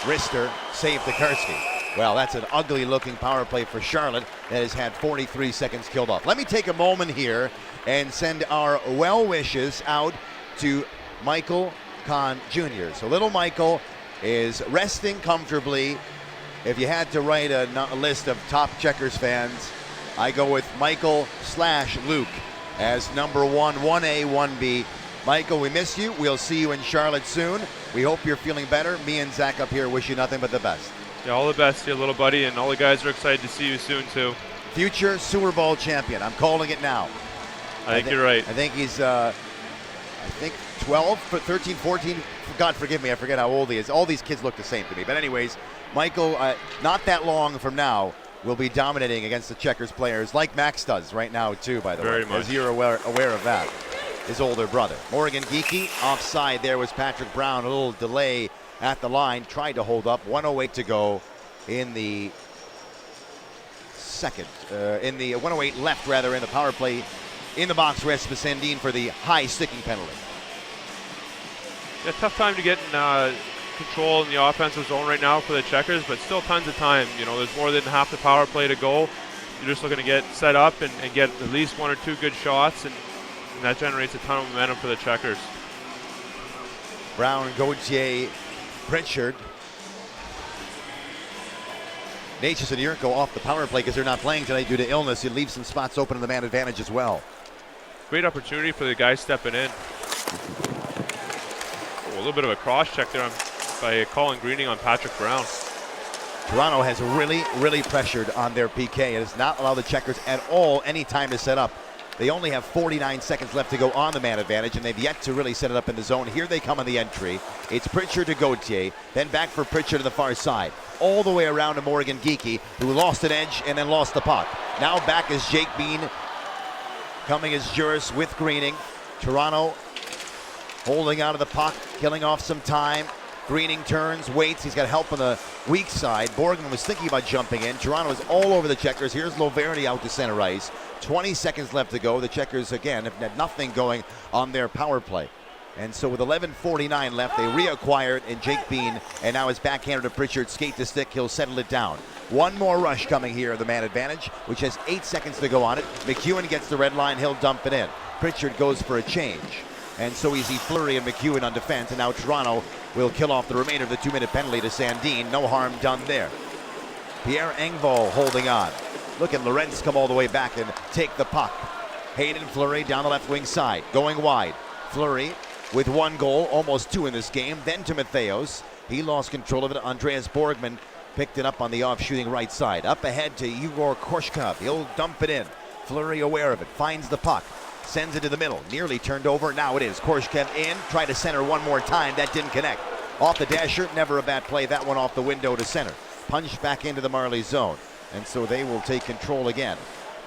wrister, save Tokarski. Well, that's an ugly looking power play for Charlotte that has had 43 seconds killed off. Let me take a moment here and send our well wishes out to Michael Kahn Jr. So little Michael is resting comfortably. If you had to write a list of top Checkers fans, I go with Michael / Luke as number 1, 1A, 1B. Michael, we miss you. We'll see you in Charlotte soon. We hope you're feeling better. Me and Zach up here wish you nothing but the best. Yeah, all the best to you, little buddy, and all the guys are excited to see you soon, too. Future Sewer Bowl champion. I'm calling it now. I think you're right. I think he's, 12, 13, 14. God forgive me, I forget how old he is. All these kids look the same to me. But anyways, Michael, not that long from now, will be dominating against the Checkers players, like Max does right now, too, by the way. Very much. As you're aware of that. His older brother. Morgan Geekie, offside there was Patrick Brown. A little delay at the line, tried to hold up. 1:08 to go in the second. In the 1:08 left, rather, in the power play. In the box, Rasmus Sandin for the high sticking penalty. Yeah, tough time to get in control in the offensive zone right now for the Checkers, but still tons of time. You know, there's more than half the power play to go. You're just looking to get set up and get at least 1 or 2 good shots, and that generates a ton of momentum for the Checkers. Brown, Gauthier, Pritchard. Natchez and Yurko off the power play because they're not playing tonight due to illness. It leaves some spots open in the man advantage as well. Great opportunity for the guys stepping in. Oh, a little bit of a cross check there by Colin Greening on Patrick Brown. Toronto has really pressured on their PK. It has not allowed the Checkers at all any time to set up. They only have 49 seconds left to go on the man advantage, and they've yet to really set it up in the zone. Here they come on the entry. It's Pritchard to Gauthier, then back for Pritchard to the far side. All the way around to Morgan Geekie, who lost an edge and then lost the puck. Now back is Jake Bean. Coming is Juris with Greening. Toronto holding out of the puck, killing off some time. Greening turns, waits. He's got help on the weak side. Borgman was thinking about jumping in. Toronto is all over the Checkers. Here's Loverny out to center ice. 20 seconds left to go. The Checkers, again, have had nothing going on their power play. And so with 11:49 left, they reacquired in Jake Bean, and now his backhander to Pritchard, skate to stick. He'll settle it down. One more rush coming here, the man advantage, which has 8 seconds to go on it. McEwen gets the red line. He'll dump it in. Pritchard goes for a change. And so easy Fleury and McEwen on defense, and now Toronto will kill off the remainder of the 2-minute penalty to Sandin. No harm done there. Pierre Engvall holding on. Look at Lorentz come all the way back and take the puck. Hayden Fleury down the left wing side, going wide. Fleury with 1 goal, almost 2 in this game. Then to Matheos. He lost control of it. Andreas Borgman picked it up on the off-shooting right side. Up ahead to Igor Korshkov. He'll dump it in. Fleury aware of it, finds the puck. Sends it to the middle, nearly turned over. Now it is. Korshkov in, try to center one more time. That didn't connect. Off the dasher, never a bad play. That one off the window to center. Punched back into the Marlies zone. And so they will take control again.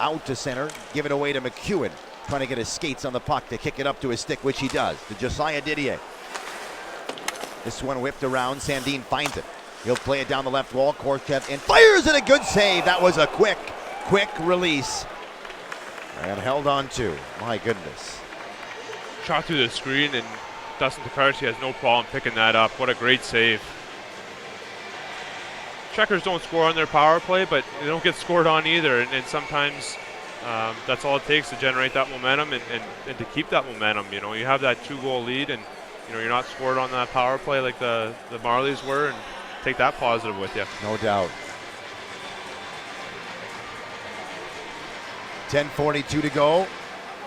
Out to center, give it away to McEwen. Trying to get his skates on the puck to kick it up to his stick, which he does. To Josiah Didier. This one whipped around. Sandin finds it. He'll play it down the left wall. Korshkov in, fires it, a good save. That was a quick release. And held on to. My goodness. Shot through the screen, and Dustin Tokarski has no problem picking that up. What a great save. Checkers don't score on their power play, but they don't get scored on either. And sometimes that's all it takes to generate that momentum and to keep that momentum. You know, you have that 2-goal lead, and you know you're not scored on that power play like the Marlies were, and take that positive with you. No doubt. 10:42 to go.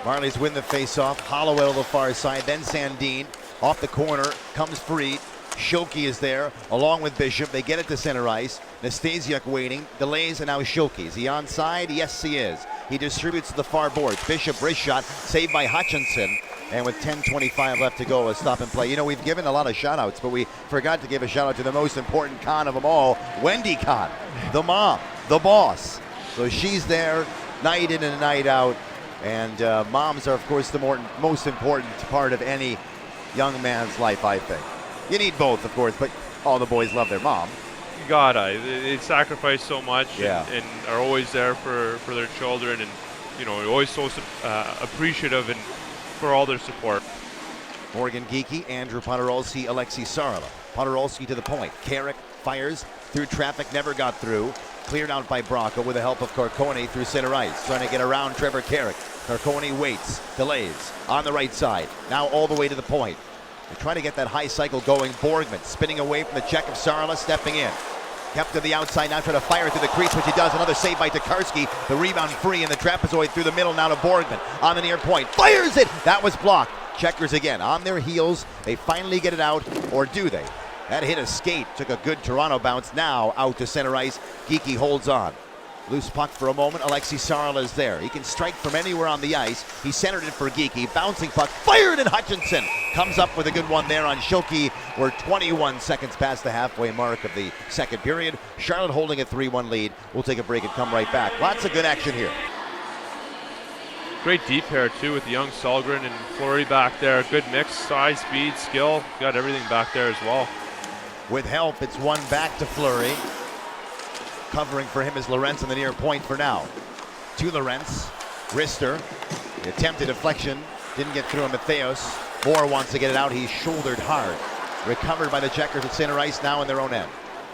Marlies win the face-off. Hollowell to the far side, then Sandin off the corner, comes free. Schilke is there, along with Bishop. They get it to center ice. Nastasiuk waiting, delays, and now Schilke. Is he onside? Yes, he is. He distributes to the far boards. Bishop, wrist shot, saved by Hutchinson. And with 10:25 left to go, a stop and play. You know, we've given a lot of shout-outs, but we forgot to give a shout-out to the most important Con of them all, Wendy Con, the mom, the boss. So she's there night in and night out. And moms are, of course, the most important part of any young man's life, I think. You need both, of course, but all the boys love their mom. You gotta. They sacrifice so much and are always there for their children, and you know, always so appreciative and for all their support. Morgan Geekie, Andrew Podorowski, Alexei Sarala. Podorowski to the point. Carrick fires through traffic, never got through. Cleared out by Bracco with the help of Carcone through center ice. Trying to get around Trevor Carrick. Carcone waits, delays, on the right side. Now all the way to the point. They're trying to get that high cycle going. Borgman spinning away from the check of Sarala, stepping in. Kept to the outside, now trying to fire through the crease, which he does. Another save by Tokarski. The rebound free in the trapezoid through the middle, now to Borgman. On the near point, fires it! That was blocked. Checkers again, on their heels. They finally get it out, or do they? That hit a skate, took a good Toronto bounce. Now out to center ice, Geekie holds on. Loose puck for a moment, Alexei Sarala is there. He can strike from anywhere on the ice. He centered it for Geekie, bouncing puck, fired, and Hutchinson comes up with a good one there on Schilke. We're 21 seconds past the halfway mark of the second period. Charlotte holding a 3-1 lead. We'll take a break and come right back. Lots of good action here. Great deep pair too with young Salgren and Fleury back there. Good mix, size, speed, skill. Got everything back there as well. With help, it's one back to Fleury. Covering for him is Lorentz on the near point for now. To Lorentz, Rister, the attempted deflection, didn't get through him. Matheos, Moore wants to get it out, he's shouldered hard. Recovered by the Checkers at center ice, now in their own end.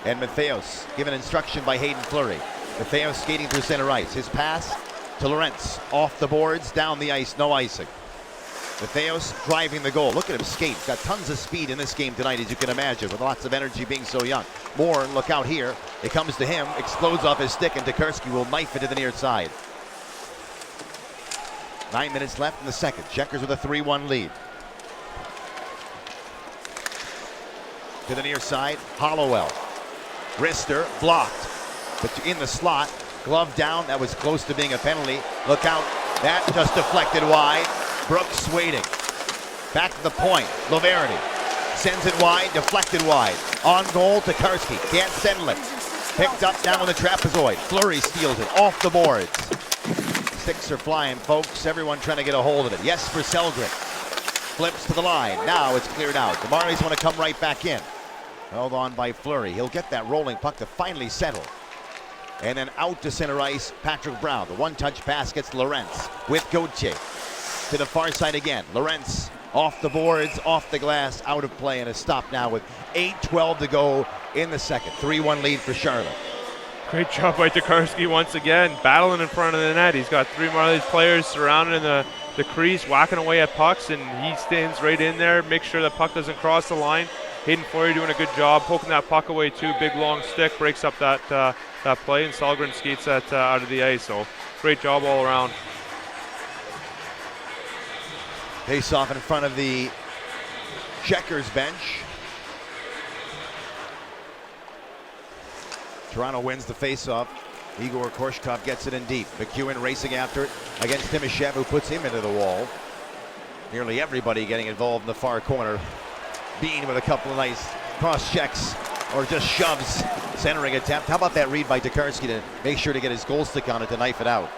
And Matheos, given instruction by Hayden Fleury. Matheos skating through center ice, his pass to Lorentz, off the boards, down the ice, no icing. Matheos driving the goal. Look at him skate. Got tons of speed in this game tonight, as you can imagine, with lots of energy being so young. Moore, look out here. It comes to him, explodes off his stick, and Tokarski will knife it to the near side. 9 minutes left in the second. Checkers with a 3-1 lead. To the near side, Hollowell. Rister, blocked. But in the slot, glove down. That was close to being a penalty. Look out. That just deflected wide. Brooks waiting. Back to the point. Laverty sends it wide, deflected wide. On goal, Tokarski. Can't settle it. Picked up down on the trapezoid. Fleury steals it off the boards. Sticks are flying, folks. Everyone trying to get a hold of it. Yes, for Selgren. Flips to the line. Now it's cleared out. The Marlies want to come right back in. Held on by Fleury. He'll get that rolling puck to finally settle. And then out to center ice, Patrick Brown. The one-touch pass gets Lorentz with Gauthier. To the far side again. Lorentz off the boards, off the glass, out of play, and a stop now with 8:12 to go in the second. 3-1 lead for Charlotte. Great job by Tokarski once again, battling in front of the net. He's got three Marlies players surrounding the crease, whacking away at pucks, and he stands right in there, makes sure the puck doesn't cross the line. Hayden Fleury doing a good job, poking that puck away too. Big long stick, breaks up that play, and Salgren skates that out of the ice. So great job all around. Face off in front of the Checkers bench. Toronto wins the face-off. Igor Korshkov gets it in deep. McEwen racing after it against Timoshev, who puts him into the wall. Nearly everybody getting involved in the far corner. Bean with a couple of nice cross checks or just shoves. Centering attempt. How about that read by Tokarski to make sure to get his goal stick on it to knife it out?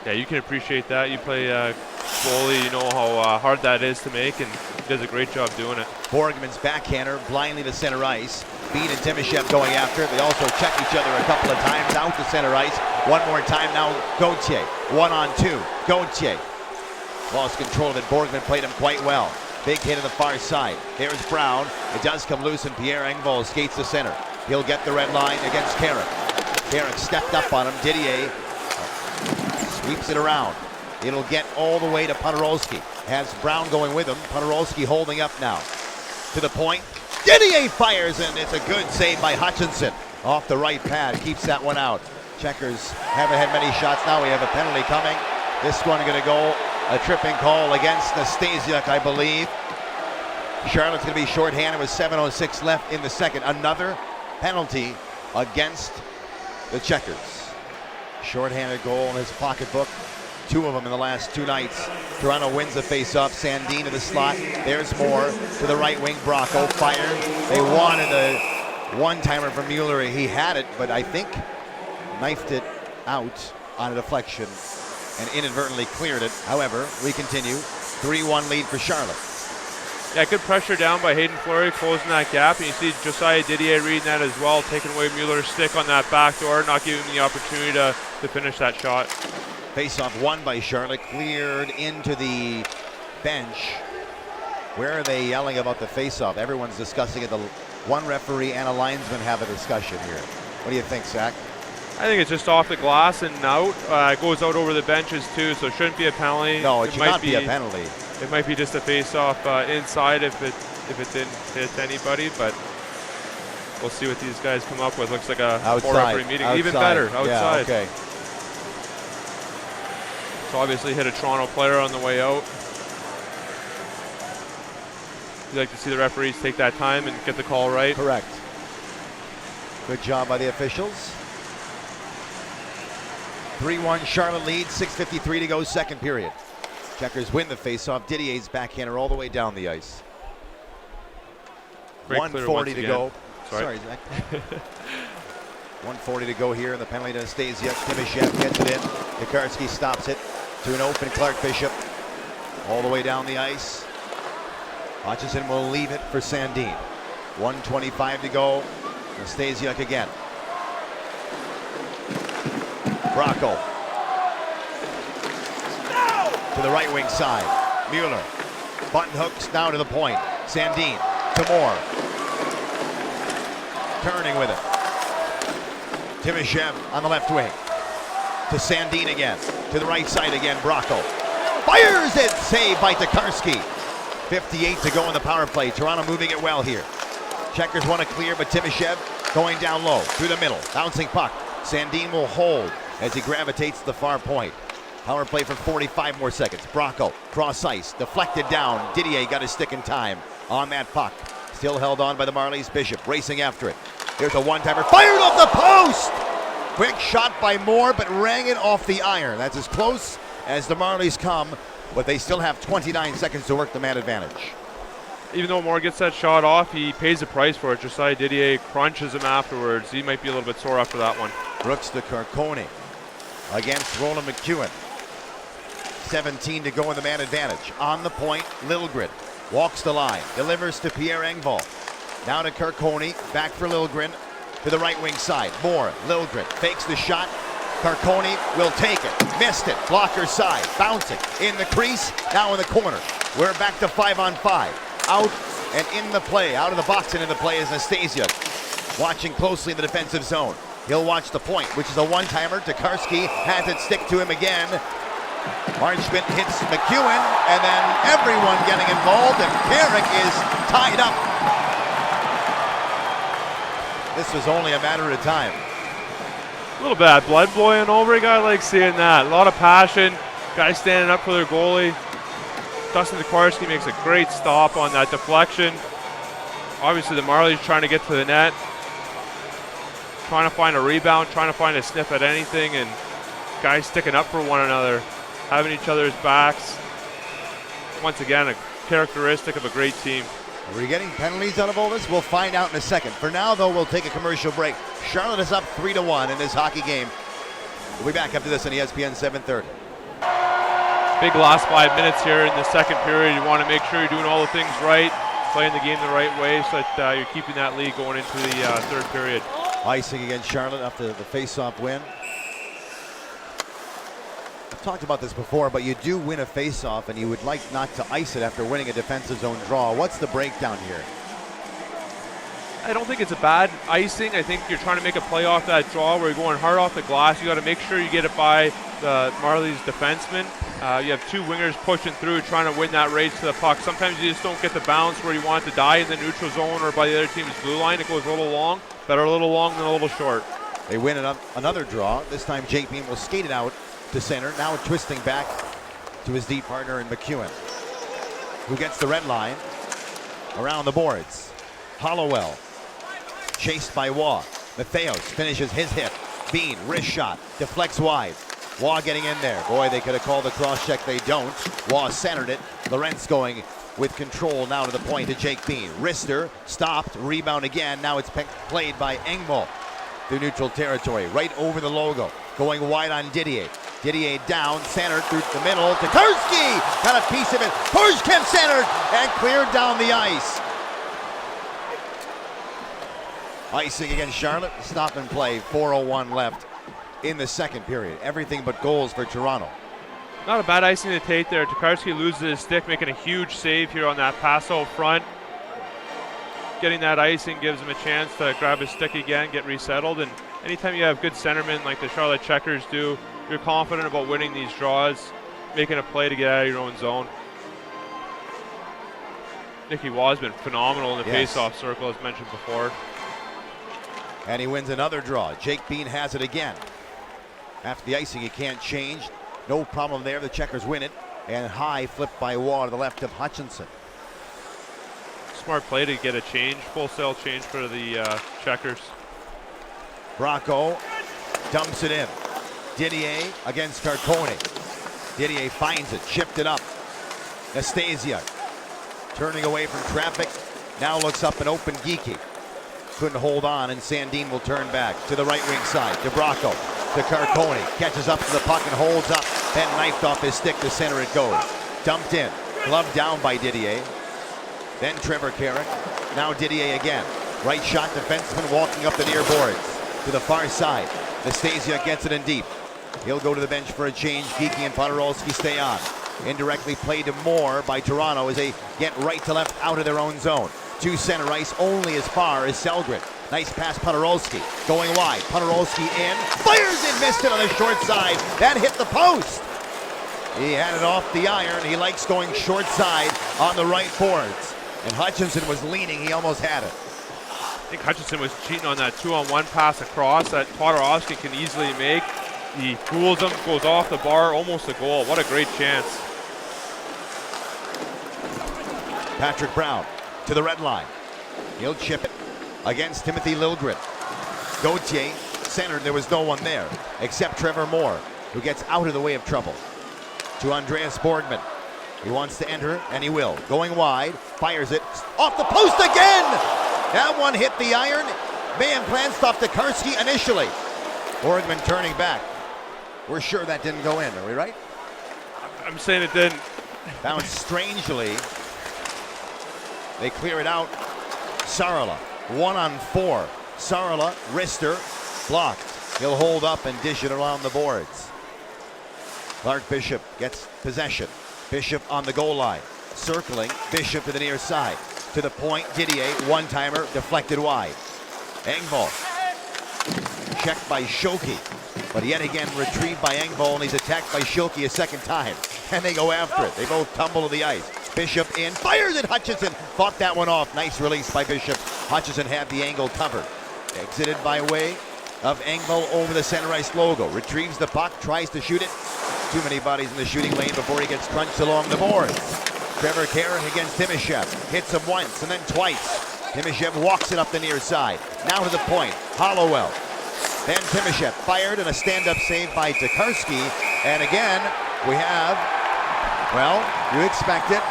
Yeah, you can appreciate that. You play goalie, you know how hard that is to make, and he does a great job doing it. Borgman's backhander blindly to center ice. Bean and Timoshev going after it. They also check each other a couple of times out to center ice. One more time now, Gauthier. 1-on-2. Gauthier lost control of it. Borgman played him quite well. Big hit on the far side. There's Brown. It does come loose, and Pierre Engvall skates to center. He'll get the red line against Carrick. Carrick stepped up on him. Didier sweeps it around. It'll get all the way to Podorowski. Has Brown going with him. Podorowski holding up now. To the point. Didier fires, and it's a good save by Hutchinson. Off the right pad, keeps that one out. Checkers haven't had many shots now. We have a penalty coming. This one going to go A tripping call against Nastasiuk, I believe. Charlotte's going to be shorthanded with 7:06 left in the second. Another penalty against the Checkers. Shorthanded goal in his pocketbook. 2 of them in the last 2 nights. Toronto wins the face-off. Sandin to the slot. There's more to the right wing. Bracco fired. They wanted a one-timer from Mueller. He had it, but I think knifed it out on a deflection and inadvertently cleared it. However, we continue. 3-1 lead for Charlotte. Yeah, good pressure down by Hayden Fleury, closing that gap. And you see Josiah Didier reading that as well, taking away Mueller's stick on that back door, not giving him the opportunity to finish that shot. Face-off won by Charlotte, cleared into the bench. Where are they yelling about the face-off? Everyone's discussing it. The one referee and a linesman have a discussion here. What do you think, Zach? I think it's just off the glass and out. It goes out over the benches too, so it shouldn't be a penalty. No, it should not be a penalty. It might be just a face-off inside if it didn't hit anybody, but we'll see what these guys come up with. Looks like a four-referee meeting. Outside. Even better, outside. Yeah, okay. So obviously hit a Toronto player on the way out. You like to see the referees take that time and get the call right. Correct. Good job by the officials. 3-1 Charlotte lead, 6:53 to go, second period. Checkers win the face-off. Didier's backhander all the way down the ice. 1:40 to go. Sorry, Zach. 1:40 to go here in the penalty to Nastasiuk. Timoshev gets it in. Tokarski stops it to an open Clark Bishop. All the way down the ice. Hutchison will leave it for Sandin. 1:25 to go. Nastasiuk again. Bracco. To the right wing side. Mueller. Button hooks now to the point. Sandin to Moore. Turning with it. Timoshev on the left wing. To Sandin again. To the right side again. Bracco. Fires it! Saved by Tokarski. 58 to go in the power play. Toronto moving it well here. Checkers want to clear, but Timoshev going down low. Through the middle. Bouncing puck. Sandin will hold as he gravitates to the far point. Power play for 45 more seconds. Bracco, cross ice, deflected down. Didier got his stick in time on that puck. Still held on by the Marlies. Bishop racing after it. Here's a one-timer, fired off the post! Quick shot by Moore, but rang it off the iron. That's as close as the Marlies come, but they still have 29 seconds to work the man advantage. Even though Moore gets that shot off, he pays the price for it. Josiah Didier crunches him afterwards. He might be a little bit sore after that one. Brooks to Carcone against Roland McEwen. 17 to go in the man advantage. On the point, Liljegren walks the line, delivers to Pierre Engvall. Now to Carcone, back for Liljegren to the right wing side. Moore, Liljegren fakes the shot. Carcone will take it. Missed it. Blocker side. Bouncing in the crease. Now in the corner. We're back to 5-on-5. Out and in the play. Out of the box and in the play is Nastasiuk. Watching closely in the defensive zone. He'll watch the point, which is a one-timer. Tokarski has it stick to him again. Marchment hits McEwen, and then everyone getting involved, and Carrick is tied up. This was only a matter of time. A little bad blood boiling over. A guy like seeing that. A lot of passion. Guys standing up for their goalie. Dustin Tokarski makes a great stop on that deflection. Obviously, the Marlies trying to get to the net. Trying to find a rebound, trying to find a sniff at anything, and guys sticking up for one another, having each other's backs. Once again, a characteristic of a great team. Are we getting penalties out of all this? We'll find out in a second. For now, though, we'll take a commercial break. Charlotte is up 3-1 in this hockey game. We'll be back after this on ESPN 730. Big last 5 minutes here in the second period. You want to make sure you're doing all the things right, playing the game the right way so that you're keeping that lead going into the third period. Icing against Charlotte after the face-off win. I've talked about this before, but you do win a face-off and you would like not to ice it after winning a defensive zone draw. What's the breakdown here? I don't think it's a bad icing. I think you're trying to make a play off that draw where you're going hard off the glass. You got to make sure you get it by the Marlies defenseman. You have two wingers pushing through, trying to win that race to the puck. Sometimes you just don't get the bounce where you want it to die in the neutral zone or by the other team's blue line. It goes a little long. Better a little long than a little short. They win another draw. This time Jake Beam will skate it out to center. Now twisting back to his deep partner in McEwen, who gets the red line around the boards. Hollowell, chased by Waugh. Matheos finishes his hit. Bean, wrist shot, deflects wide. Waugh getting in there. Boy, they could have called the cross check. They don't. Waugh centered it. Lorentz going with control now to the point to Jake Bean. Wrister stopped, rebound again. Now it's played by Engvall through neutral territory, right over the logo. Going wide on Didier. Didier down, centered through the middle. Tokarski got a piece of it. Korskamp centered and cleared down the ice. Icing against Charlotte. Stop and play. 4:01 left in the second period. Everything but goals for Toronto. Not a bad icing to take there. Tokarski loses his stick, making a huge save here on that pass out front. Getting that icing gives him a chance to grab his stick again, get resettled. And anytime you have good centermen like the Charlotte Checkers do, you're confident about winning these draws, making a play to get out of your own zone. Nicky Waugh has been phenomenal in the face-off circle, as mentioned before. And he wins another draw. Jake Bean has it again. After the icing, he can't change. No problem there. The Checkers win it. And high flip by Waugh to the left of Hutchinson. Smart play to get a change, full-sail change for the Checkers. Bracco dumps it in. Didier against Carcone. Didier finds it, chipped it up. Nastasia turning away from traffic. Now looks up and open Geeky. Couldn't hold on, and Sandin will turn back to the right wing side. To Bracco, to Carcone. Catches up to the puck and holds up. Then knifed off his stick to center it goes. Dumped in. Gloved down by Didier. Then Trevor Carrick. Now Didier again. Right shot defenseman walking up the near boards. To the far side. Nastasia gets it in deep. He'll go to the bench for a change. Geeky and Podorowski stay on. Indirectly played to Moore by Toronto as they get right to left out of their own zone. To center ice only as far as Selgren. Nice pass, Podorowski. Going wide. Podorowski in. Fires it, missed it on the short side. That hit the post. He had it off the iron. He likes going short side on the right boards. And Hutchinson was leaning. He almost had it. I think Hutchinson was cheating on that 2-on-1 pass across that Podorowski can easily make. He fools him, goes off the bar, almost a goal. What a great chance. Patrick Brown to the red line. He'll chip it against Timothy Liljegren. Gauthier centered. There was no one there except Trevor Moore, who gets out of the way of trouble. To Andreas Borgman. He wants to enter, and he will. Going wide, fires it off the post again. That one hit the iron. Van Planstoff Tokarski initially. Borgman turning back. We're sure that didn't go in, are we right? I'm saying it didn't. Bounced strangely. They clear it out. Sarala, 1-on-4. Sarala, wrister, blocked. He'll hold up and dish it around the boards. Clark Bishop gets possession. Bishop on the goal line. Circling, Bishop to the near side. To the point, Didier, one-timer, deflected wide. Engvall. Checked by Schulke. But yet again retrieved by Engvall, and he's attacked by Schulke a second time. And they go after it. They both tumble to the ice. Bishop in, fires at Hutchinson. Fought that one off. Nice release by Bishop. Hutchinson had the angle covered. Exited by way of Engvall over the center ice logo. Retrieves the puck, tries to shoot it. Too many bodies in the shooting lane before he gets crunched along the boards. Trevor Carrick against Timoshev. Hits him once and then twice. Timoshev walks it up the near side. Now to the point. Hollowell. Then Timoshev fired and a stand-up save by Tokarski. And again, we have, well, you expect it.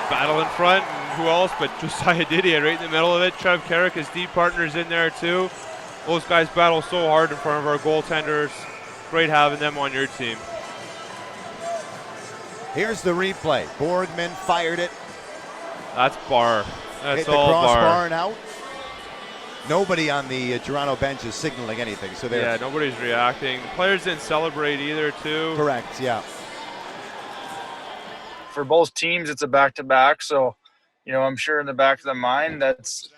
Battle in front, and who else but Josiah Didier right in the middle of it. Trev Carrick, his deep partner's in there too. Those guys battle so hard in front of our goaltenders. Great having them on your team. Here's the replay. Borgman fired it. That's bar. That's hit the all crossbar bar. and out. Nobody on the Toronto bench is signaling anything. So yeah, nobody's reacting. The players didn't celebrate either too. Correct, yeah. For both teams, it's a back-to-back. So, I'm sure in the back of the mind that's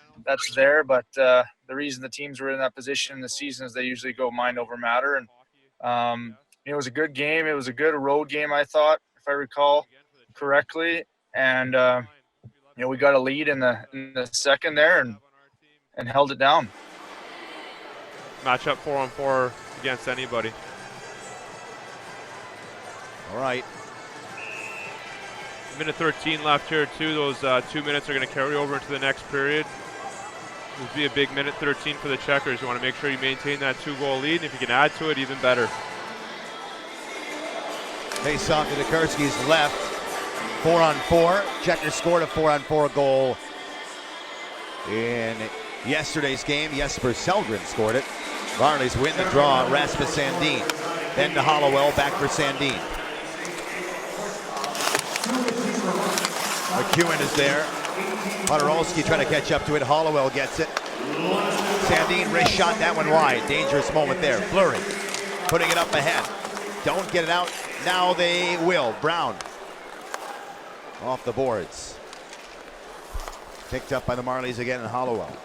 there. But the reason the teams were in that position in the season is they usually go mind over matter. And it was a good game. It was a good road game, I thought, if I recall correctly. And we got a lead in the second there and held it down. Match up 4-on-4 against anybody. All right. Minute 13 left here too. Those 2 minutes are going to carry over into the next period. This will be a big minute 13 for the Checkers. You want to make sure you maintain that 2-goal lead, and if you can add to it, even better. Face off to Tokarski's left. 4-on-4. Checkers scored a 4-on-4 goal in yesterday's game. Jesper Sellgren scored it. Marlies win the draw. Rasmus Sandin. Then to Hollowell, back for Sandin. McEwen is there. Podorowski trying to catch up to it. Hollowell gets it. Sandin wrist shot, that one wide. Dangerous moment there. Fleury putting it up ahead. Don't get it out. Now they will. Brown off the boards. Picked up by the Marlies again in Hollowell.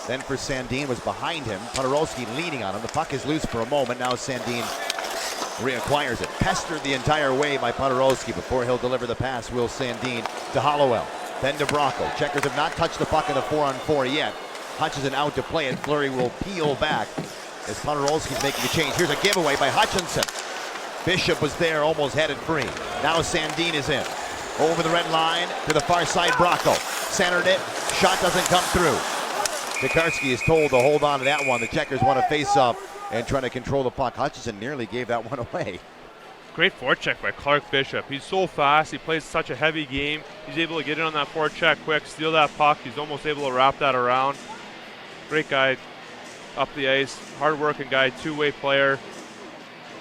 Then for Sandin, was behind him. Podorowski leaning on him. The puck is loose for a moment. Now Sandin reacquires it. Pestered the entire way by Podorowski before he'll deliver the pass. Will Sandin to Hollowell. Then to Bracco. Checkers have not touched the puck in the 4-on-4 yet. Hutchinson out to play it. Fleury will peel back as Podorowski's making a change. Here's a giveaway by Hutchinson. Bishop was there, almost headed free. Now Sandin is in. Over the red line to the far side, Bracco. Centered it. Shot doesn't come through. Tokarski is told to hold on to that one. The Checkers want to face up and trying to control the puck. Hutchinson nearly gave that one away. Great forecheck by Clark Bishop. He's so fast. He plays such a heavy game. He's able to get in on that forecheck quick, steal that puck. He's almost able to wrap that around. Great guy up the ice. Hard-working guy, two-way player.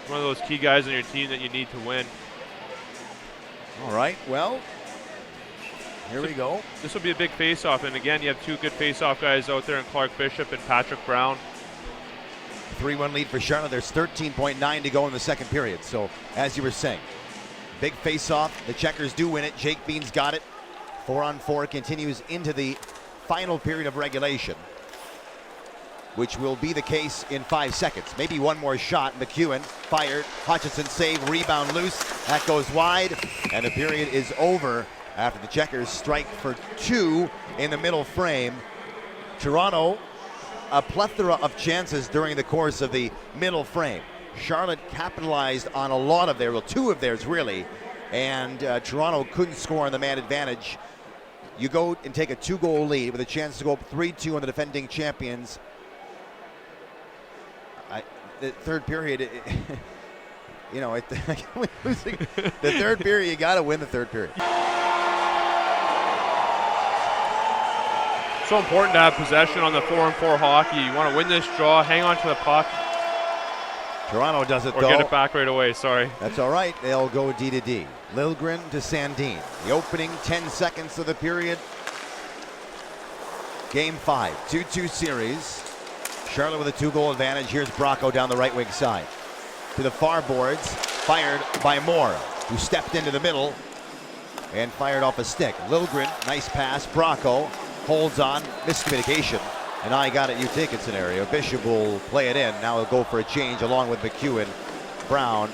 One of those key guys on your team that you need to win. All right, well, here we go. This will be a big face-off, and again, you have two good face-off guys out there in Clark Bishop and Patrick Brown. 3-1 lead for Charlotte. There's 13.9 to go in the second period. So, as you were saying, big face-off. The Checkers do win it. Jake Bean's got it. 4-on-4 continues into the final period of regulation, which will be the case in 5 seconds. Maybe one more shot. McEwen fired. Hutchinson save. Rebound loose. That goes wide. And the period is over after the Checkers strike for 2 in the middle frame. Toronto, a plethora of chances during the course of the middle frame. Charlotte capitalized on a lot of theirs, well, 2 of theirs really, and Toronto couldn't score on the man advantage. You go and take a 2-goal lead with a chance to go up 3-2 on the defending champions. The third period, you know, losing the third period, you got to win the third period. So important to have possession on the 4-on-4 hockey. You want to win this draw, hang on to the puck. Toronto does it, or though. Get it back right away, sorry. That's all right. They'll go D to D. Liljegren to Sandin. The opening 10 seconds of the period. Game 5, 2-2 series. Charlotte with a 2-goal advantage. Here's Bracco down the right wing side. To the far boards, fired by Moore, who stepped into the middle and fired off a stick. Liljegren, nice pass. Bracco holds on, miscommunication. And I got it, you take it scenario. Bishop will play it in. Now he'll go for a change along with McEwen, Brown.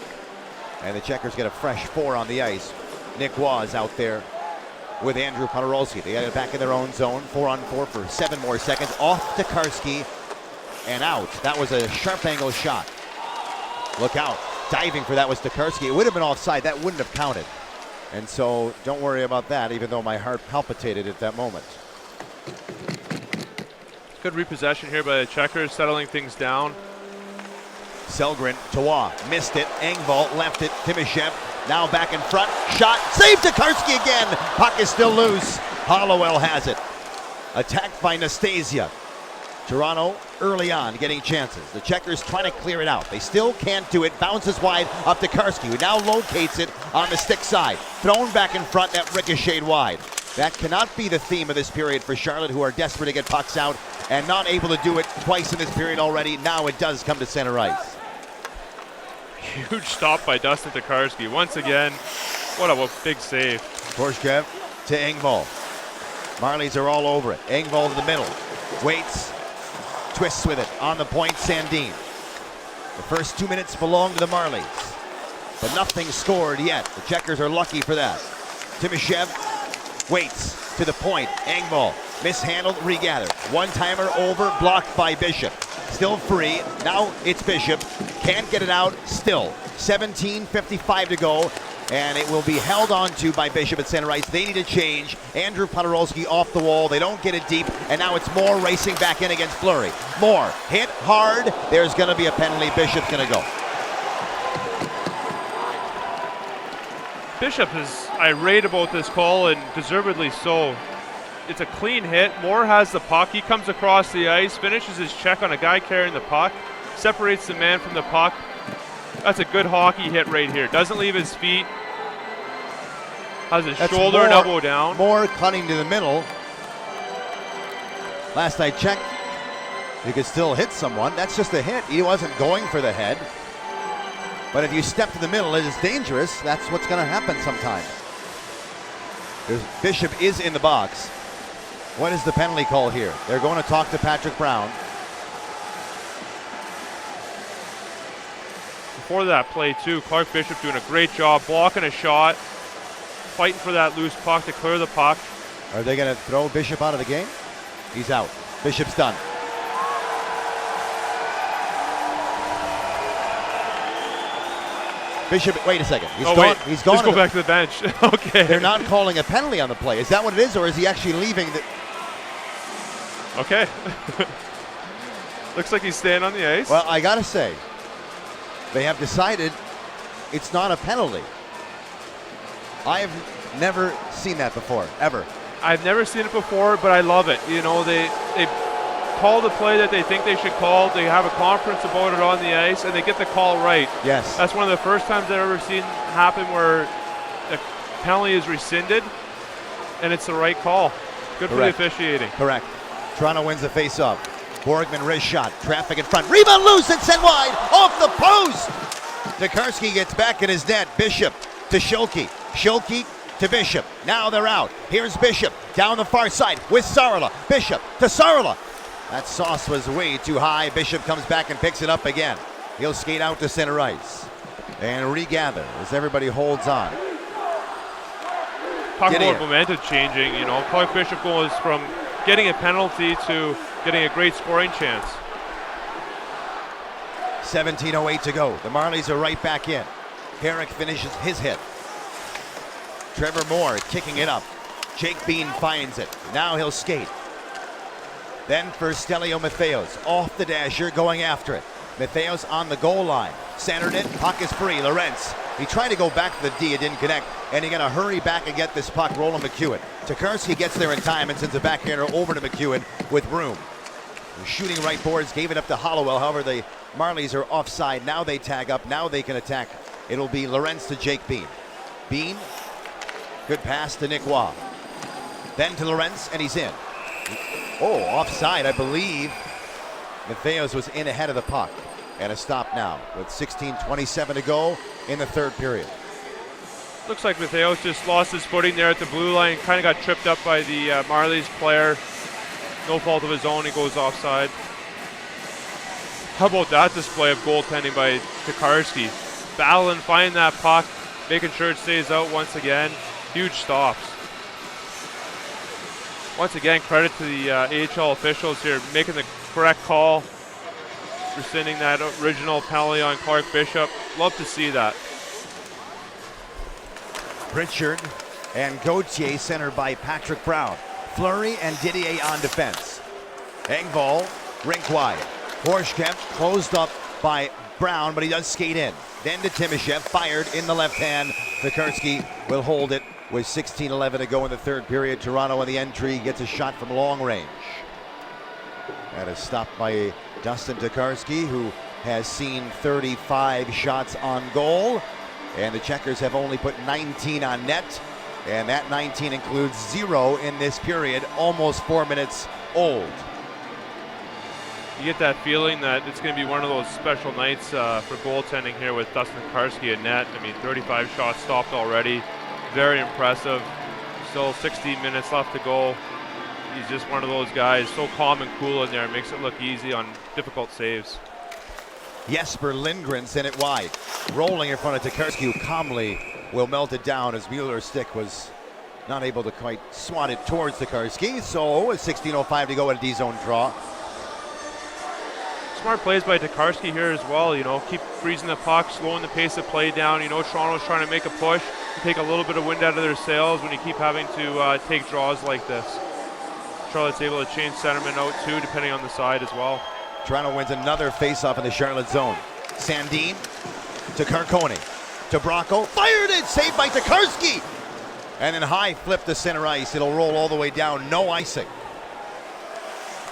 And the Checkers get a fresh 4 on the ice. Nick Waugh out there with Andrew Podorowski. They got it back in their own zone. 4-on-4 for 7 more seconds. Off to Tokarski and out. That was a sharp angle shot. Look out. Diving for that was Tokarski. It would have been offside. That wouldn't have counted. And so don't worry about that, even though my heart palpitated at that moment. Good repossession here by the Checkers, settling things down. Sellgren to Waugh. Missed it. Engvall left it. Timoshev now back in front. Shot. Save Tokarski again. Puck is still loose. Hollowell has it. Attacked by Nastasia. Toronto early on getting chances. The Checkers trying to clear it out. They still can't do it. Bounces wide up to Tokarski, who now locates it on the stick side. Thrown back in front, that ricocheted wide. That cannot be the theme of this period for Charlotte, who are desperate to get pucks out and not able to do it twice in this period already. Now it does come to center ice. Huge stop by Dustin Tokarski. Once again, what a big save. Korshchev to Engvall. Marlies are all over it. Engvall to the middle. Waits. Twists with it. On the point, Sandin. The first 2 minutes belong to the Marlies, but nothing scored yet. The Checkers are lucky for that. Timoshev waits to the point. Engvall mishandled, regathered. One-timer over, blocked by Bishop. Still free. Now it's Bishop. Can't get it out. Still 17:55 to go. And it will be held on to by Bishop at center ice. They need a change. Andrew Podorowski off the wall. They don't get it deep. And now it's Moore racing back in against Fleury. Moore hit hard. There's going to be a penalty. Bishop's going to go. Bishop is irate about this call, and deservedly so. It's a clean hit. Moore has the puck. He comes across the ice, finishes his check on a guy carrying the puck, separates the man from the puck. That's a good hockey hit right here. Doesn't leave his feet. Has his shoulder and elbow down. Moore cutting to the middle. Last I checked, you could still hit someone. That's just a hit. He wasn't going for the head. But if you step to the middle, it is dangerous. That's what's going to happen sometimes. Bishop is in the box. What is the penalty call here? They're going to talk to Patrick Brown. Before that play, too, Clark Bishop doing a great job blocking a shot, fighting for that loose puck to clear the puck. Are they going to throw Bishop out of the game? He's out. Bishop's done. Bishop, wait a second. He's gone. Wait. He's gone. Let's go back to the bench. Okay. They're not calling a penalty on the play. Is that what it is, or is he actually leaving? Okay. Looks like he's staying on the ice. Well, I got to say, they have decided it's not a penalty. I have never seen that before, ever. I've never seen it before, but I love it. You know, they call the play that they think they should call. They have a conference about it on the ice, and they get the call right. Yes. That's one of the first times I've ever seen happen where a penalty is rescinded, and it's the right call. Good for the officiating. Correct. Toronto wins the face-off. Borgman wrist shot. Traffic in front. Rebound loose and sent wide. Off the post. Tokarski gets back in his net. Bishop to Schilke. Schilke to Bishop. Now they're out. Here's Bishop down the far side with Sarala. Bishop to Sarala. That sauce was way too high. Bishop comes back and picks it up again. He'll skate out to center ice and regather as everybody holds on. Talk about momentum changing. You know, Clark Bishop goes from getting a penalty to getting a great scoring chance. 17:08 to go. The Marlies are right back in. Herrick finishes his hit. Trevor Moore kicking it up. Jake Bean finds it. Now he'll skate. Then for Stelio Matheos, off the dasher, going after it. Matheos on the goal line. Centered it, puck is free. Lorentz, he tried to go back to the D, it didn't connect, and he got to hurry back and get this puck. Roland McEwen. Tokarski gets there in time and sends a backhander over to McEwen with room. The shooting right boards, gave it up to Hollowell. However, the Marlies are offside. Now they tag up. Now they can attack. It'll be Lorentz to Jake Bean. Bean, good pass to Nick Waugh. Then to Lorentz, and he's in. Oh, offside, I believe. Matheos was in ahead of the puck. And a stop now with 16:27 to go in the third period. Looks like Matheos just lost his footing there at the blue line. Kind of got tripped up by the Marlies player. No fault of his own, he goes offside. How about that display of goaltending by Tokarski? Battling, finding that puck, making sure it stays out once again. Huge stops. Once again, credit to the AHL officials here, making the correct call, rescinding that original penalty on Clark Bishop. Love to see that. Pritchard and Gauthier centered by Patrick Brown. Fleury and Didier on defense. Engvall, rink wide. Horschkemp closed up by Brown, but he does skate in. Then to Timoshev, fired in the left hand. Tokarski will hold it with 16:11 to go in the third period. Toronto on the entry gets a shot from long range. That is stopped by Dustin Tokarski, who has seen 35 shots on goal. And the Checkers have only put 19 on net. And that 19 includes 0 in this period, almost 4 minutes old. You get that feeling that it's going to be one of those special nights for goaltending here with Dustin Tokarski at net. I mean, 35 shots stopped already. Very impressive. Still 16 minutes left to go. He's just one of those guys, so calm and cool in there. Makes it look easy on difficult saves. Jesper Lindgren sent it wide. Rolling in front of Tokarski, who calmly will melt it down as Mueller's stick was not able to quite swat it towards Tokarski. So with 16:05 to go at a D-zone draw. Smart plays by Tokarski here as well, you know, keep freezing the puck, slowing the pace of play down. You know, Toronto's trying to make a push, take a little bit of wind out of their sails when you keep having to take draws like this. Charlotte's able to change centerman out too, depending on the side as well. Toronto wins another face-off in the Charlotte zone. Sandin to Carcone, to Bracco, fired it, saved by Tokarski! And then high flip to center ice. It'll roll all the way down, no icing.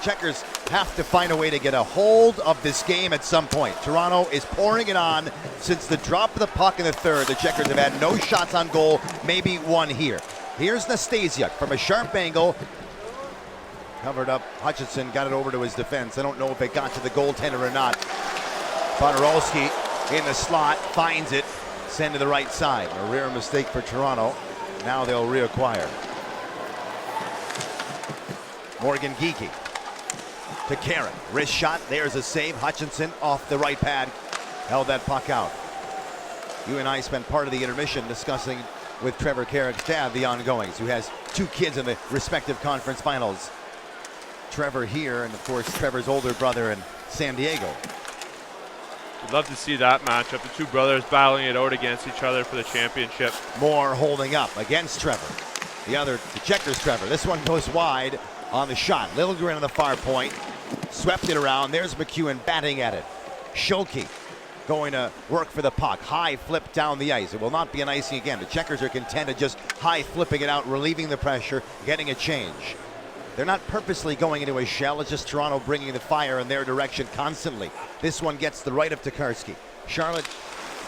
Checkers have to find a way to get a hold of this game at some point. Toronto is pouring it on since the drop of the puck in the third. The Checkers have had no shots on goal, maybe one here. Here's Nastasiuk from a sharp angle. Covered up, Hutchinson got it over to his defense. I don't know if it got to the goaltender or not. Podorowski in the slot, finds it, send to the right side. A rare mistake for Toronto. Now they'll reacquire. Morgan Geekie to Karen. Wrist shot, there's a save. Hutchinson off the right pad, held that puck out. You and I spent part of the intermission discussing with Trevor Carrick's dad the ongoings, who has 2 kids in the respective conference finals. Trevor here, and of course Trevor's older brother in San Diego. We'd love to see that matchup, the 2 brothers battling it out against each other for the championship. Moore holding up against Trevor. The Checkers Trevor. This one goes wide on the shot. Liljegren on the far point. Swept it around. There's McEwen batting at it. Schulke going to work for the puck. High flip down the ice. It will not be an icing again. The Checkers are content to just high flipping it out, relieving the pressure, getting a change. They're not purposely going into a shell. It's just Toronto bringing the fire in their direction constantly. This one gets the right of Tokarski. Charlotte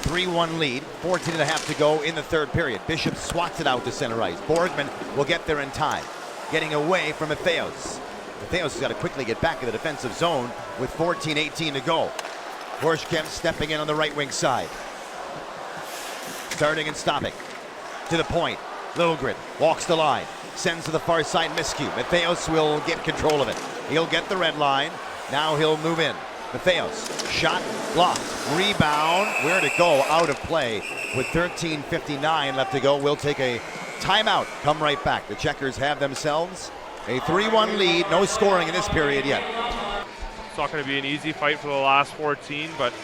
3-1 lead, 14 and a half to go in the third period. Bishop swats it out to center ice. Borgman will get there in time, getting away from Matheos. Matheos has got to quickly get back in the defensive zone with 14-18 to go. Horschkem stepping in on the right wing side. Starting and stopping. To the point. Liljegren walks the line. Sends to the far side, miscue. Matheos will get control of it. He'll get the red line. Now he'll move in. Matheos, shot, blocked, rebound. Where'd it go? Out of play. With 13:59 left to go, we'll take a timeout. Come right back. The Checkers have themselves a 3-1 lead. No scoring in this period yet. It's not going to be an easy fight for the last 14, but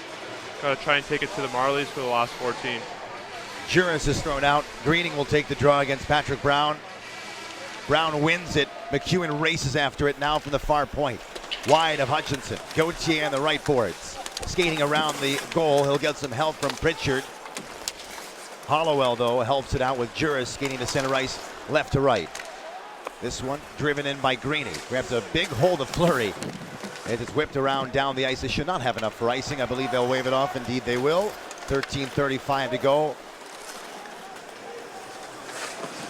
got to try and take it to the Marlies for the last 14. Juris is thrown out. Greening will take the draw against Patrick Brown. Brown wins it. McEwen races after it now from the far point. Wide of Hutchinson. Gauthier on the right boards. Skating around the goal. He'll get some help from Pritchard. Hollowell, though, helps it out with Juris skating to center ice, left to right. This one driven in by Greening. Grabs a big hold of Fleury. As it's whipped around down the ice. They should not have enough for icing. I believe they'll wave it off. Indeed, they will. 13:35 to go.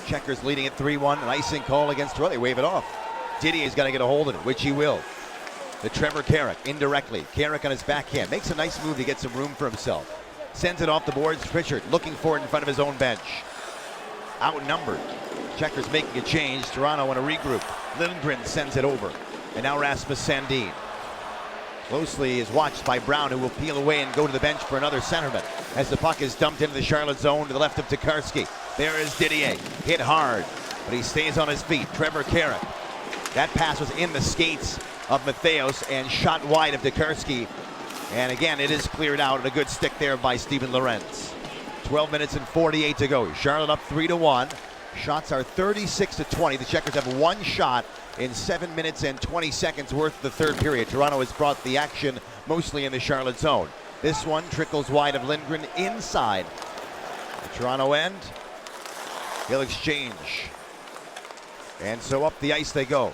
Checkers leading at 3-1. An icing call against Roy. They wave it off. Didier's got to get a hold of it, which he will. The Trevor Carrick indirectly. Carrick on his backhand. Makes a nice move to get some room for himself. Sends it off the boards. Pritchard looking for it in front of his own bench. Outnumbered. Checkers making a change. Toronto want to regroup. Lindgren sends it over. And now Rasmus Sandin. Closely is watched by Brown, who will peel away and go to the bench for another centerman. As the puck is dumped into the Charlotte zone to the left of Tokarski. There is Didier. Hit hard, but he stays on his feet. Trevor Carrick. That pass was in the skates of Matheos and shot wide of Tokarski. And again, it is cleared out, and a good stick there by Steven Lorentz. 12 minutes and 48 to go. Charlotte up 3-1. Shots are 36-20. The Checkers have one shot in 7 minutes and 20 seconds worth of the third period. Toronto has brought the action mostly in the Charlotte zone. This one trickles wide of Lindgren inside the Toronto end. He'll exchange. And so up the ice they go.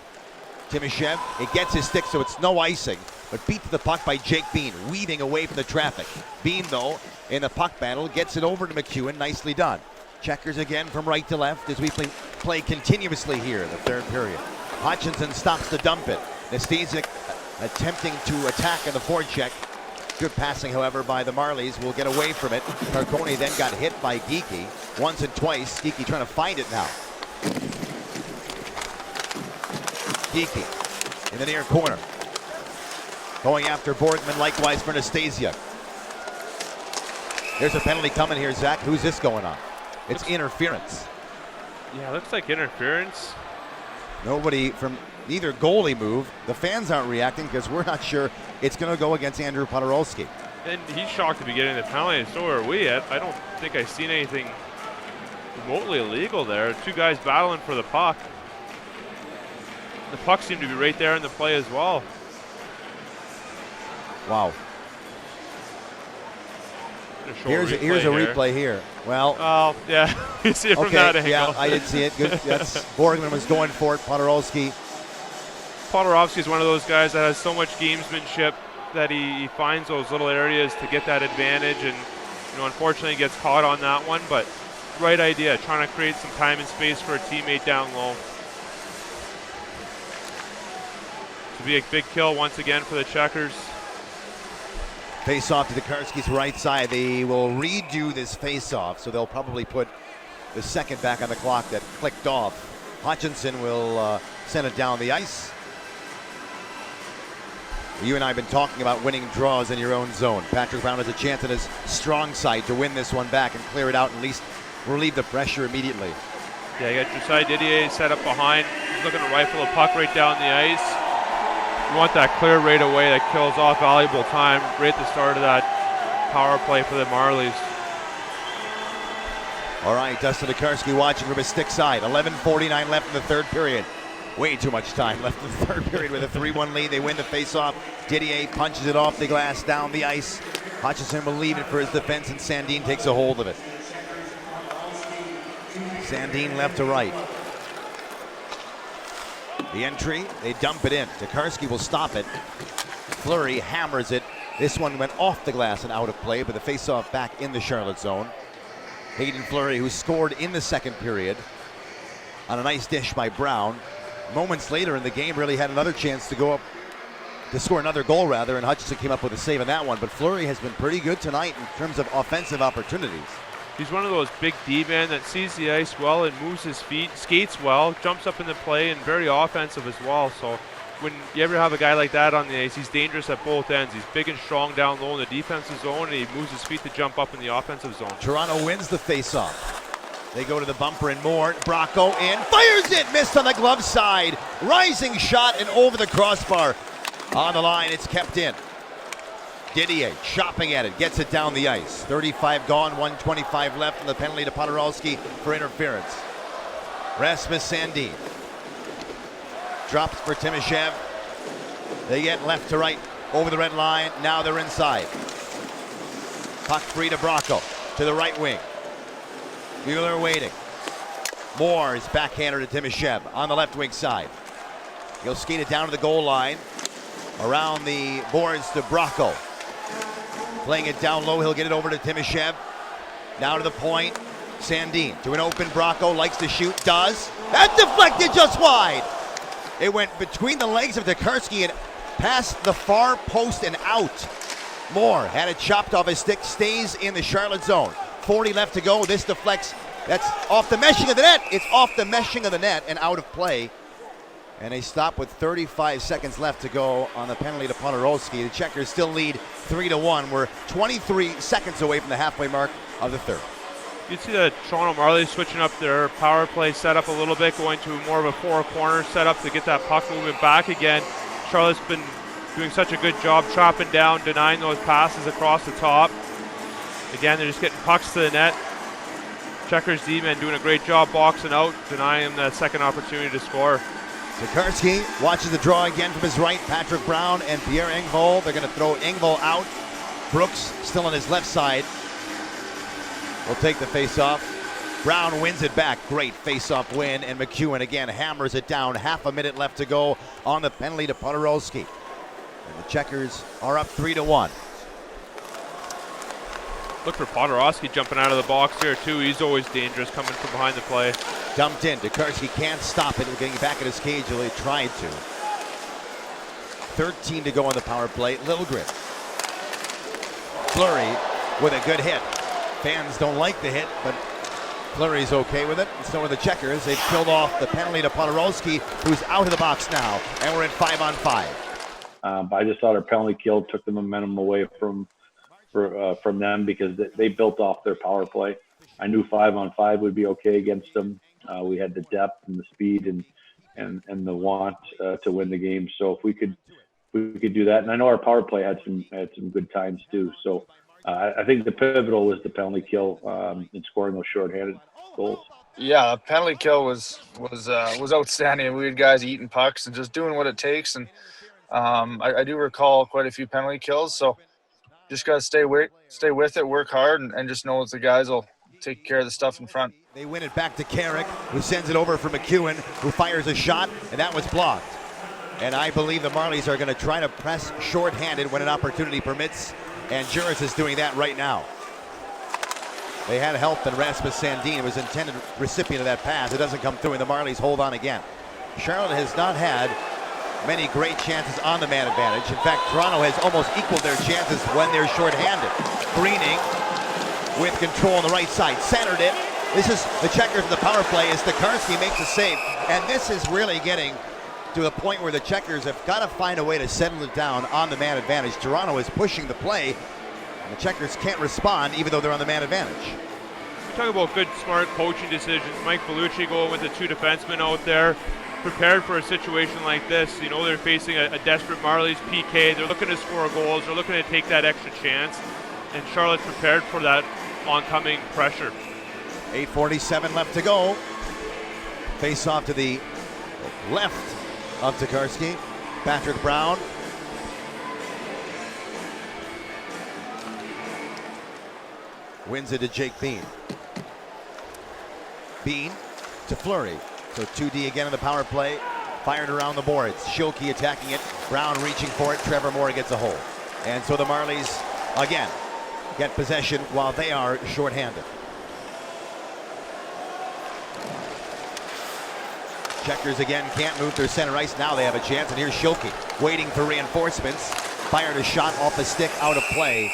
Timoshev, it gets his stick, so it's no icing, but beat to the puck by Jake Bean, weaving away from the traffic. Bean, though, in the puck battle, gets it over to McEwen. Nicely done. Checkers again from right to left as we play continuously here in the third period. Hutchinson stops to dump it. Nastasiuk attempting to attack in the forecheck. Good passing, however, by the Marlies. Will get away from it. Carcone then got hit by Geekie once and twice. Geekie trying to find it now. Geekie in the near corner. Going after Borgman, likewise for Nastasiuk. There's a penalty coming here, Zach. Who's this going on? It's interference. Yeah, looks like interference. Nobody from neither goalie moved. The fans aren't reacting because we're not sure it's going to go against Andrew Podorowski. And he's shocked to be getting the penalty, and so are we. I don't think I've seen anything remotely illegal there. Two guys battling for the puck. The puck seemed to be right there in the play as well. Wow. Here's a replay here. Well, yeah, you see it from that angle. Yeah, I did see it. Good. That's Borgman was going for it. Podorowski is one of those guys that has so much gamesmanship that he finds those little areas to get that advantage, and unfortunately gets caught on that one. But right idea, trying to create some time and space for a teammate down low. To be a big kill once again for the Checkers. Face-off to Tokarski's right side. They will redo this face-off, so they'll probably put the second back on the clock that clicked off. Hutchinson will send it down the ice. You and I have been talking about winning draws in your own zone. Patrick Brown has a chance on his strong side to win this one back and clear it out and at least relieve the pressure immediately. Yeah, you got Josiah Didier set up behind. He's looking to rifle a puck right down the ice. You want that clear right away that kills off valuable time right at the start of that power play for the Marlies. All right, Dustin Tokarski watching from his stick side. 11:49 left in the third period. Way too much time left in the third period with a 3-1 lead. They win the faceoff. Didier punches it off the glass down the ice. Hutchinson will leave it for his defense, and Sandin takes a hold of it. Sandin left to right. The entry, they dump it in. Tokarski will stop it. Fleury hammers it. This one went off the glass and out of play, but the faceoff back in the Charlotte zone. Hayden Fleury, who scored in the second period on a nice dish by Brown. Moments later in the game, really had another chance to go up to score another goal, rather, and Hutchinson came up with a save on that one. But Fleury has been pretty good tonight in terms of offensive opportunities. He's one of those big D-men that sees the ice well and moves his feet, skates well, jumps up in the play, and very offensive as well. So when you ever have a guy like that on the ice, he's dangerous at both ends. He's big and strong down low in the defensive zone, and he moves his feet to jump up in the offensive zone. Toronto wins the face-off. They go to the bumper and more. Bracco in, fires it, missed on the glove side. Rising shot and over the crossbar. On the line, it's kept in. Didier chopping at it, gets it down the ice. 35 gone, 1:25 left, and the penalty to Podorowski for interference. Rasmus Sandin drops for Timoshev. They get left to right over the red line. Now they're inside. Puck free to Bracco to the right wing. Wheeler waiting. Moore is backhander to Timoshev on the left wing side. He'll skate it down to the goal line. Around the boards to Bracco. Playing it down low, he'll get it over to Timoshev. Now to the point. Sandin to an open Bracco, likes to shoot, does. That deflected just wide. It went between the legs of Tokarski and past the far post and out. Moore had it chopped off his stick, stays in the Charlotte zone. 40 left to go. This deflects. That's off the meshing of the net. It's off the meshing of the net and out of play. And they stop with 35 seconds left to go on the penalty to Podorowski. The Checkers still lead 3-1. We're 23 seconds away from the halfway mark of the third. You'd see the Toronto Marlies switching up their power play setup a little bit, going to more of a four-corner setup to get that puck movement back again. Charlotte's been doing such a good job chopping down, denying those passes across the top. Again, they're just getting pucks to the net. Checkers D-men doing a great job boxing out, denying them that second opportunity to score. Tokarski watches the draw again from his right. Patrick Brown and Pierre Engvall. They're going to throw Engvall out. Brooks still on his left side. Will take the face-off. Brown wins it back. Great face-off win. And McEwen again hammers it down. Half a minute left to go on the penalty to Podorowski. And the Checkers are up 3-1. Look for Podorowski jumping out of the box here too. He's always dangerous coming from behind the play. Dumped in. Tokarski can't stop it. Getting back in his cage. He tried to. 13 to go on the power play. Littlegren. Fleury with a good hit. Fans don't like the hit, but Fleury's okay with it. And so are the Checkers. They've killed off the penalty to Podorowski, who's out of the box now. And we're at 5-on-5. I just thought our penalty kill took the momentum away from them because they built off their power play. I knew 5-on-5 would be okay against them. We had the depth and the speed and the want to win the game. So if we could do that, and I know our power play had some good times too. So I think the pivotal was the penalty kill in scoring those shorthanded goals. Yeah, penalty kill was outstanding. We had guys eating pucks and just doing what it takes. And I do recall quite a few penalty kills. So just got to stay with it, work hard, and just know that the guys will take care of the stuff in front. They win it back to Carrick, who sends it over for McEwen, who fires a shot, and that was blocked. And I believe the Marlies are going to try to press shorthanded when an opportunity permits, and Juris is doing that right now. They had help than Rasmus Sandin, was intended recipient of that pass. It doesn't come through, and the Marlies hold on again. Charlotte has not had many great chances on the man advantage. In fact, Toronto has almost equaled their chances when they're shorthanded. Greening with control on the right side, centered it. This is the checker for the power play as Tokarski makes a save, and this is really getting to the point where the Checkers have got to find a way to settle it down on the man advantage. Toronto is pushing the play, and the Checkers can't respond even though they're on the man advantage. Talk about good, smart coaching decisions. Mike Vellucci going with the two defensemen out there, prepared for a situation like this. You know, they're facing a desperate Marlies PK. They're looking to score goals. They're looking to take that extra chance, and Charlotte's prepared for that oncoming pressure. 8:47 left to go. Face off to the left of Tokarski. Patrick Brown. Wins it to Jake Bean. Bean to Fleury. So 2D again in the power play. Fired around the boards. Schilke attacking it. Brown reaching for it. Trevor Moore gets a hold. And so the Marlies, again, get possession while they are shorthanded. Checkers again can't move their center ice. Now they have a chance, and here's Schilke waiting for reinforcements. Fired a shot off the stick, out of play.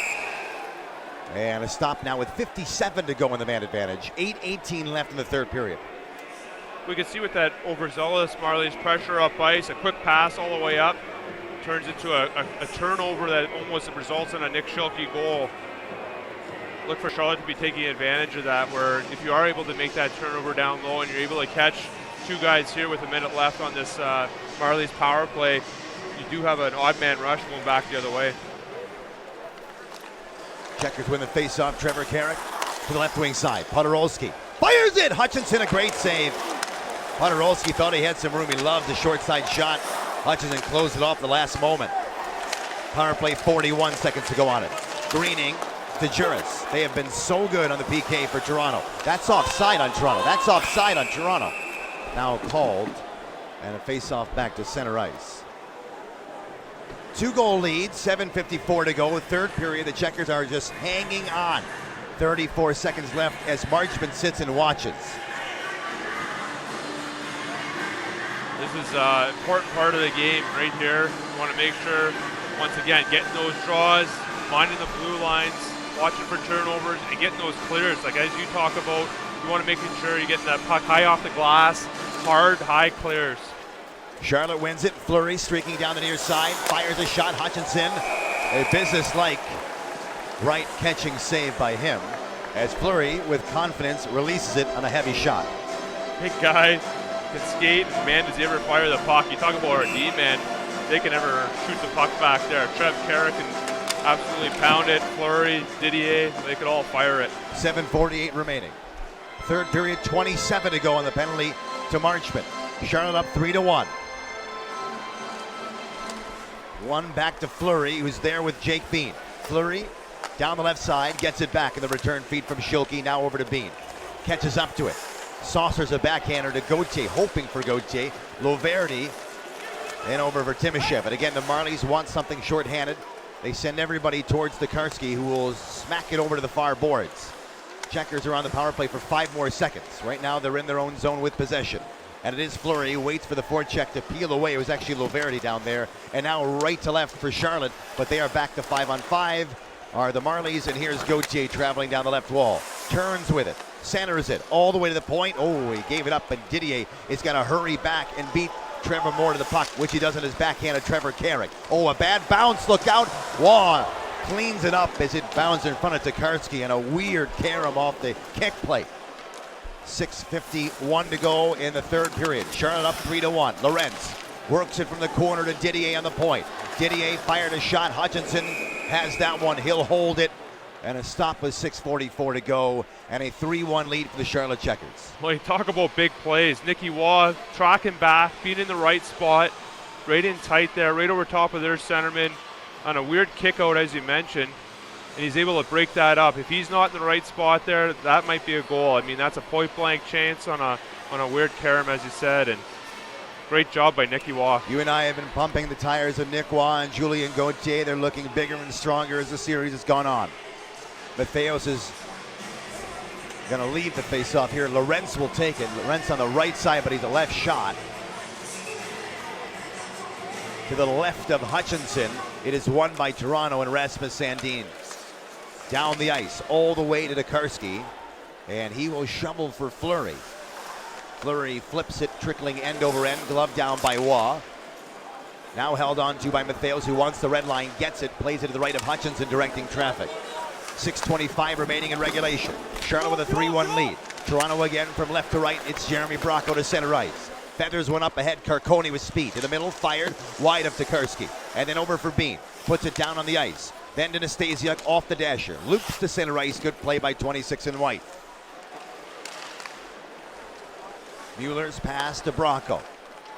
And a stop now with 57 to go in the man advantage. 8:18 left in the third period. We can see with that overzealous Marlies pressure up ice, a quick pass all the way up, turns into a turnover that almost results in a Nick Schilke goal. Look for Charlotte to be taking advantage of that, where if you are able to make that turnover down low and you're able to catch two guys here with a minute left on this Marlies power play, you do have an odd man rush going back the other way. Checkers win the face-off. Trevor Carrick to the left wing side. Podorowski fires it. Hutchinson, a great save. Podorowski thought he had some room. He loved the short side shot. Hutchinson closed it off the last moment. Power play, 41 seconds to go on it. Greening to Juris. They have been so good on the PK for Toronto. That's offside on Toronto. That's offside on Toronto. Now called, and a face-off back to center ice. 2-goal lead, 7:54 to go. Third period, the Checkers are just hanging on. 34 seconds left as Marchman sits and watches. This is an important part of the game right here. You want to make sure, once again, getting those draws, minding the blue lines, watching for turnovers, and getting those clears. Like as you talk about, you want to make sure you're getting that puck high off the glass, hard, high clears. Charlotte wins it. Fleury streaking down the near side, fires a shot. Hutchinson, a business-like right catching save by him, as Fleury, with confidence, releases it on a heavy shot. Big guy, can skate, and man, does he ever fire the puck. You talk about our D-men, they can ever shoot the puck back there. Trev Carrick can absolutely pound it. Fleury, Didier, they could all fire it. 7:48 remaining. Third period, 27 to go on the penalty to Marchman. Charlotte up 3-1. One back to Fleury, who's there with Jake Bean. Fleury down the left side, gets it back in the return feed from Schilke, now over to Bean. Catches up to it. Saucers a backhander to Gauthier, hoping for Gauthier. Loverdi, and over for Timoshev. And again, the Marlies want something shorthanded. They send everybody towards Tokarski, who will smack it over to the far boards. Checkers are on the power play for 5 more seconds. Right now, they're in their own zone with possession. And it is Fleury who waits for the forecheck to peel away. It was actually Loverdi down there. And now right to left for Charlotte, but they are back to 5-on-5. Are the Marlies, and here's Gauthier traveling down the left wall. Turns with it, centers it, all the way to the point. Oh, he gave it up, and Didier is going to hurry back and beat Trevor Moore to the puck, which he does on his backhand of Trevor Carrick. Oh, a bad bounce, look out. Waugh cleans it up as it bounds in front of Tokarski, and a weird carom off the kick plate. 6:51 to go in the third period. Charlotte up 3-1. Lorentz works it from the corner to Didier on the point. Didier fired a shot. Hutchinson has that one. He'll hold it. And a stop with 6:44 to go, and a 3-1 lead for the Charlotte Checkers. Well, you talk about big plays. Nicky Waugh tracking back, being in the right spot, right in tight there, right over top of their centerman on a weird kick out, as you mentioned, and he's able to break that up. If he's not in the right spot there, that might be a goal. I mean, that's a point-blank chance on a weird carom, as you said, and great job by Nicky Waugh. You and I have been pumping the tires of Nick Waugh and Julien Gauthier. They're looking bigger and stronger as the series has gone on. Matheos is going to leave the face-off here. Lorentz will take it. Lorentz on the right side, but he's a left shot. To the left of Hutchinson. It is won by Toronto and Rasmus Sandin. Down the ice, all the way to Tokarski. And he will shovel for Fleury. Fleury flips it, trickling end over end. Glove down by Waugh. Now held on to by Matheos, who wants the red line, gets it, plays it to the right of Hutchinson, directing traffic. 6:25 remaining in regulation. Charlotte with a 3-1 lead. Toronto again from left to right. It's Jeremy Bracco to center ice. Feathers one up ahead. Carconi with speed. To the middle, fired. Wide of Tokarski. And then over for Bean. Puts it down on the ice. Then to Nastasiuk off the dasher. Loops to center ice. Good play by 26 in white. Mueller's pass to Bracco.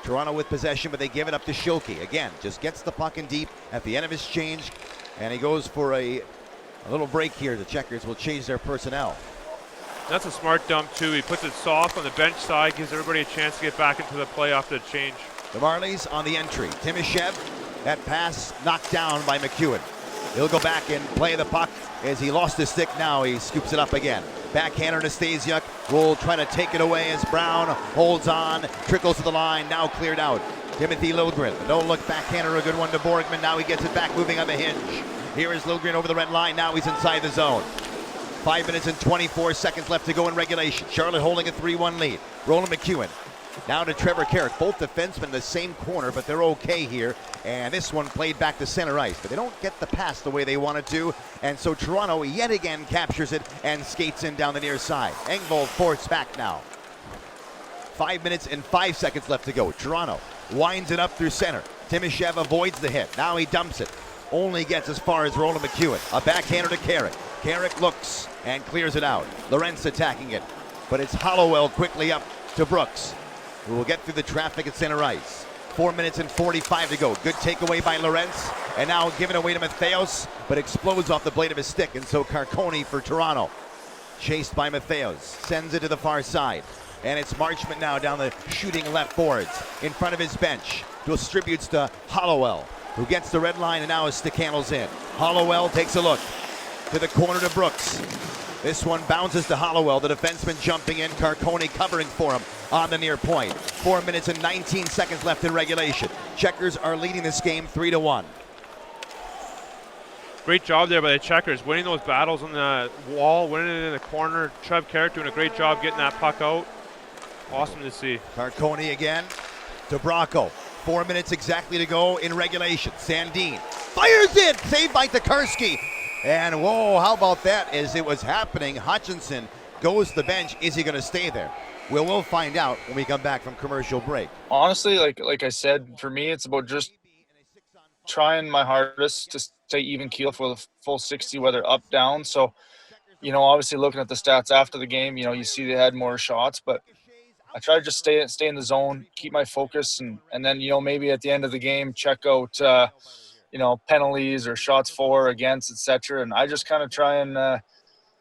Toronto with possession, but they give it up to Schilke. Again, just gets the puck in deep at the end of his change. And he goes for a little break here. The Checkers will change their personnel. That's a smart dump, too. He puts it soft on the bench side, gives everybody a chance to get back into the play after the change. The Marlies on the entry. Timoshev, that pass knocked down by McEwen. He'll go back and play the puck as he lost his stick. Now he scoops it up again. Backhander to Stasiuk will try to take it away as Brown holds on, trickles to the line, now cleared out. Timothy Liljegren, no look backhander, a good one to Borgman. Now he gets it back, moving on the hinge. Here is Liljegren over the red line. Now he's inside the zone. 5 minutes and 24 seconds left to go in regulation. Charlotte holding a 3-1 lead. Roland McEwen now to Trevor Carrick. Both defensemen in the same corner, but they're okay here. And this one played back to center ice, but they don't get the pass the way they wanted to. And so Toronto yet again captures it and skates in down the near side. Engvall forced back now. 5 minutes and 5 seconds left to go. Toronto winds it up through center. Timoshev avoids the hit. Now he dumps it. Only gets as far as Roland McEwen. A backhander to Carrick. Carrick looks and clears it out. Lorentz attacking it. But it's Hollowell quickly up to Brooks, who will get through the traffic at center ice. 4 minutes and 45 to go. Good takeaway by Lorentz. And now given away to Matheos, but explodes off the blade of his stick. And so Carconi for Toronto. Chased by Matheos. Sends it to the far side. And it's Marchment now down the shooting left boards. In front of his bench. Distributes to Hollowell, who gets the red line and now his stick handles in. Hollowell takes a look to the corner to Brooks. This one bounces to Hollowell, the defenseman jumping in, Carconi covering for him on the near point. 4 minutes and 19 seconds left in regulation. Checkers are leading this game 3-1. Great job there by the Checkers, winning those battles on the wall, winning it in the corner. Trev Carrick doing a great job getting that puck out. Awesome to see. Carconi again to Bracco. 4 minutes exactly to go in regulation. Sandin fires it, saved by Tokarski. And whoa, how about that? As it was happening, Hutchinson goes to the bench. Is he going to stay there? We'll find out when we come back from commercial break. Honestly, like I said, for me, it's about just trying my hardest to stay even keel for the full 60, whether up, down. So, obviously looking at the stats after the game, you see they had more shots, but I try to just stay in the zone, keep my focus, and then, maybe at the end of the game, check out, penalties or shots for, against, etc. And I just kind of try and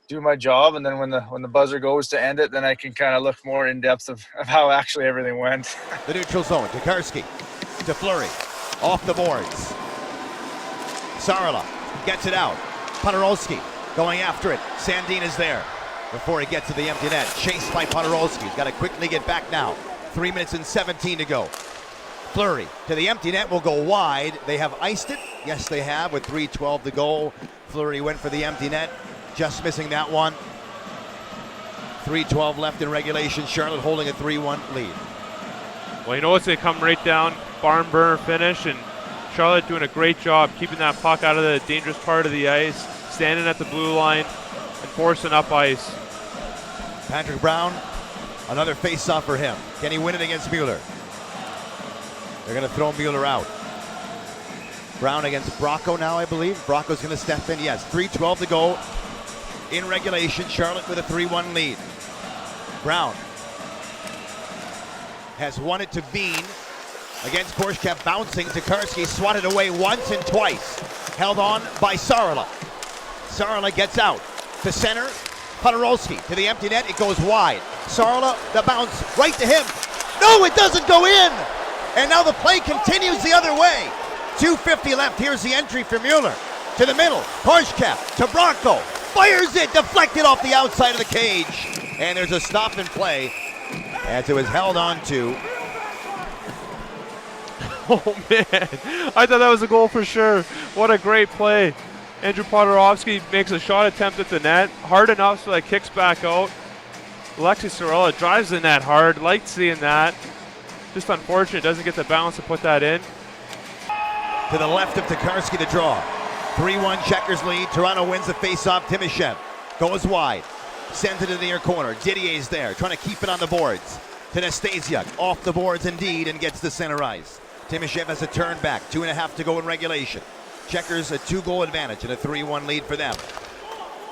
do my job. And then when the buzzer goes to end it, then I can kind of look more in depth of how actually everything went. The neutral zone, Tokarski to Fleury, off the boards. Sarala gets it out. Podorowski going after it. Sandin is there before he gets to the empty net. Chased by Podorowski. He's got to quickly get back now. 3 minutes and 17 to go. Fleury to the empty net will go wide. They have iced it. Yes, they have, with 3:12 to go. Fleury went for the empty net. Just missing that one. 3:12 left in regulation. Charlotte holding a 3-1 lead. Well, it's going to come right down. Barn burner finish, and Charlotte doing a great job keeping that puck out of the dangerous part of the ice, standing at the blue line, and forcing up ice. Patrick Brown Another face-off for him. Can he win it against Mueller? They're going to throw Mueller out. Brown against Bracco now, I believe. Bracco's going to step in. Yes, 3:12 to go in regulation. Charlotte with a 3-1 lead. Brown has won it to Bean against Korshkev, bouncing. Tokarski swatted away once and twice. Held on by Saarela. Saarela gets out to center. Podorowski to the empty net. It goes wide. Saarela, the bounce right to him. No, it doesn't go in. And now the play continues the other way. 2:50 left. Here's the entry for Mueller. To the middle. Korshkev to Bracco. Fires it. Deflected off the outside of the cage. And there's a stop and play as it was held on to. Oh, man. I thought that was a goal for sure. What a great play. Andrew Podorowski makes a shot attempt at the net. Hard enough so that kicks back out. Alexis Saarela drives the net hard. Liked seeing that. Just unfortunate. Doesn't get the balance to put that in. To the left of Tokarski to draw. 3-1 Checkers lead. Toronto wins the faceoff. Timoshev goes wide. Sends it to the near corner. Didier's there, trying to keep it on the boards. To Nastasiuk, off the boards indeed, and gets to center ice. Timoshev has a turn back. 2.5 to go in regulation. Checkers a 2-goal advantage and a 3-1 lead for them.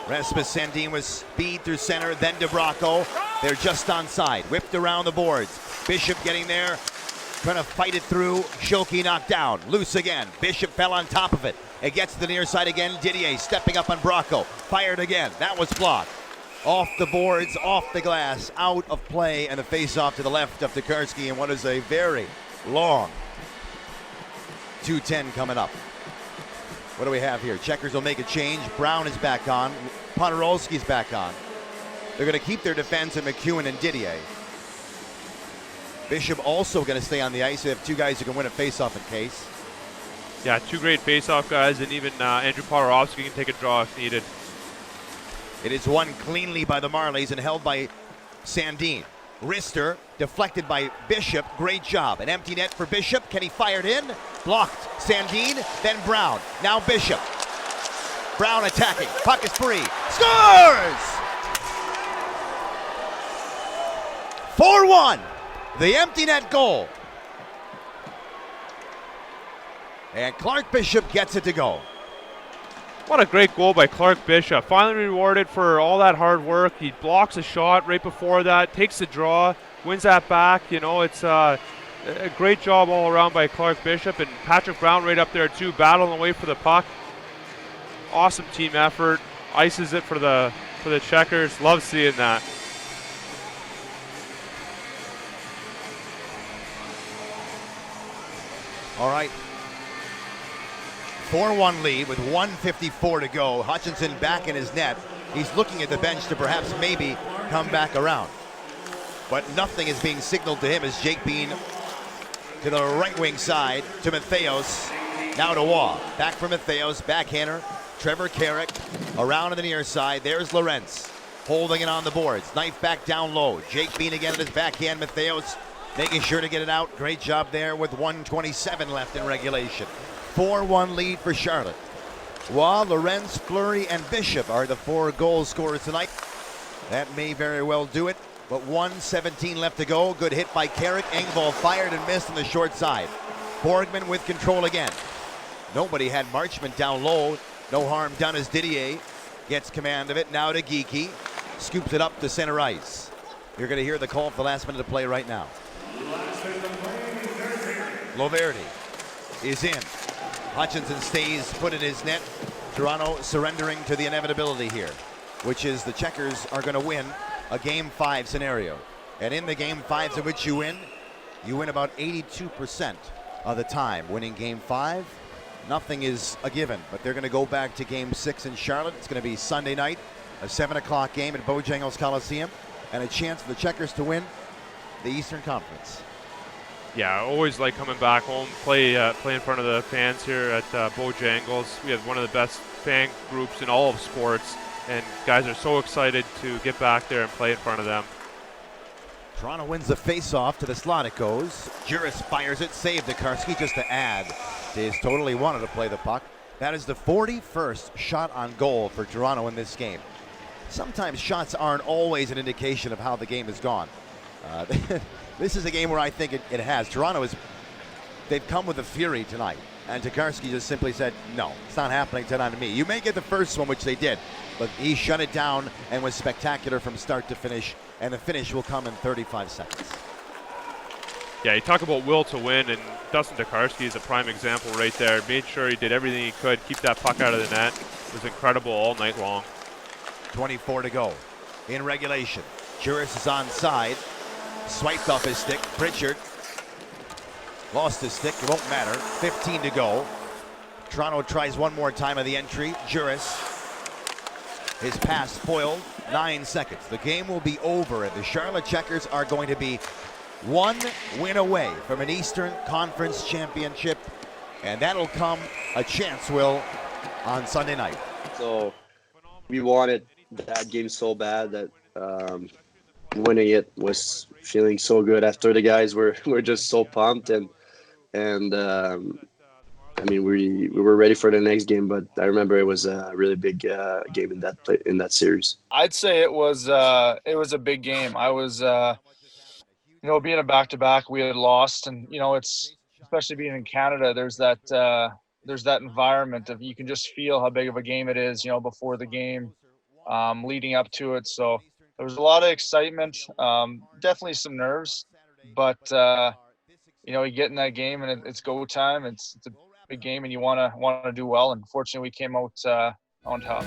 Rasmus Sandin was speed through center, then to Bracco. They're just onside. Whipped around the boards. Bishop getting there, trying to fight it through. Schilke knocked down. Loose again. Bishop fell on top of it. It gets to the near side again. Didier stepping up on Bracco. Fired again. That was blocked. Off the boards, off the glass, out of play, and the face-off to the left of Tokarski in what is a very long 2:10 coming up. What do we have here? Checkers will make a change. Brown is back on. Podorowski's back on. They're going to keep their defense in McEwen and Didier. Bishop also going to stay on the ice. They have two guys who can win a face-off in case. Yeah, two great face-off guys, and even Andrew Podorowski can take a draw if needed. It is won cleanly by the Marlies and held by Sandin. Rister deflected by Bishop. Great job. An empty net for Bishop. Can he fire it in? Blocked. Sandin, then Brown. Now Bishop. Brown attacking. Puck is free. Scores! 4-1. The empty net goal. And Clark Bishop gets it to go. What a great goal by Clark Bishop. Finally rewarded for all that hard work. He blocks a shot right before that, takes the draw, wins that back. You know, it's a great job all around by Clark Bishop, and Patrick Brown right up there too, battling away for the puck. Awesome team effort. Ices it for the Checkers. Love seeing that. All right. 4-1 lead with 1:54 to go. Hutchinson back in his net. He's looking at the bench to perhaps maybe come back around. But nothing is being signaled to him as Jake Bean to the right wing side to Matheos. Now to Waugh. Back for Matheos. Backhander. Trevor Carrick around to the near side. There's Lorentz holding it on the boards. Knife back down low. Jake Bean again at his backhand. Matheos making sure to get it out. Great job there with 1:27 left in regulation. 4-1 lead for Charlotte. Waugh, Lorentz, Fleury, and Bishop are the 4 goal scorers tonight. That may very well do it, but 1:17 left to go. Good hit by Carrick. Engvall fired and missed on the short side. Borgman with control again. Nobody had Marchment down low. No harm done as Didier gets command of it. Now to Geekie. Scoops it up to center ice. You're going to hear the call for the last minute of play right now. Loverty is in. Hutchinson stays put in his net. Toronto surrendering to the inevitability here, which is the Checkers are going to win a Game 5 scenario. And in the Game 5s in which you win about 82% of the time. Winning Game 5, nothing is a given, but they're going to go back to Game 6 in Charlotte. It's going to be Sunday night, a 7 o'clock game at Bojangles Coliseum, and a chance for the Checkers to win the Eastern Conference. Yeah, I always like coming back home, play in front of the fans here at Bojangles. We have one of the best fan groups in all of sports, and guys are so excited to get back there and play in front of them. Toronto wins the face-off. To the slot it goes. Juris fires it, saved Tokarski just to add to his total. He wanted to play the puck. That is the 41st shot on goal for Toronto in this game. Sometimes shots aren't always an indication of how the game has gone. Uh, this is a game where I think it has. They've come with a fury tonight. And Tokarski just simply said, no, it's not happening tonight to me. You may get the first one, which they did, but he shut it down and was spectacular from start to finish, and the finish will come in 35 seconds. Yeah, you talk about will to win, and Dustin Tokarski is a prime example right there. Made sure he did everything he could, keep that puck out of the net. It was incredible all night long. 24 to go in regulation. Juris is onside. Swiped off his stick. Pritchard lost his stick. It won't matter. 15 to go. Toronto tries one more time of the entry. Juris. His pass foiled. 9 seconds. The game will be over. The Charlotte Checkers are going to be one win away from an Eastern Conference championship. And that'll come a chance, Will, on Sunday night. So we wanted that game so bad that winning it was feeling so good after the guys were just so pumped and I mean we were ready for the next game, but I remember it was a really big game in that series. I'd say it was a big game. I was being a back-to-back, we had lost, and it's especially being in Canada, there's that environment of you can just feel how big of a game it is, before the game, leading up to it. So there was a lot of excitement, definitely some nerves, but you get in that game and it's go time. It's a big game and you want to do well. And fortunately, we came out on top.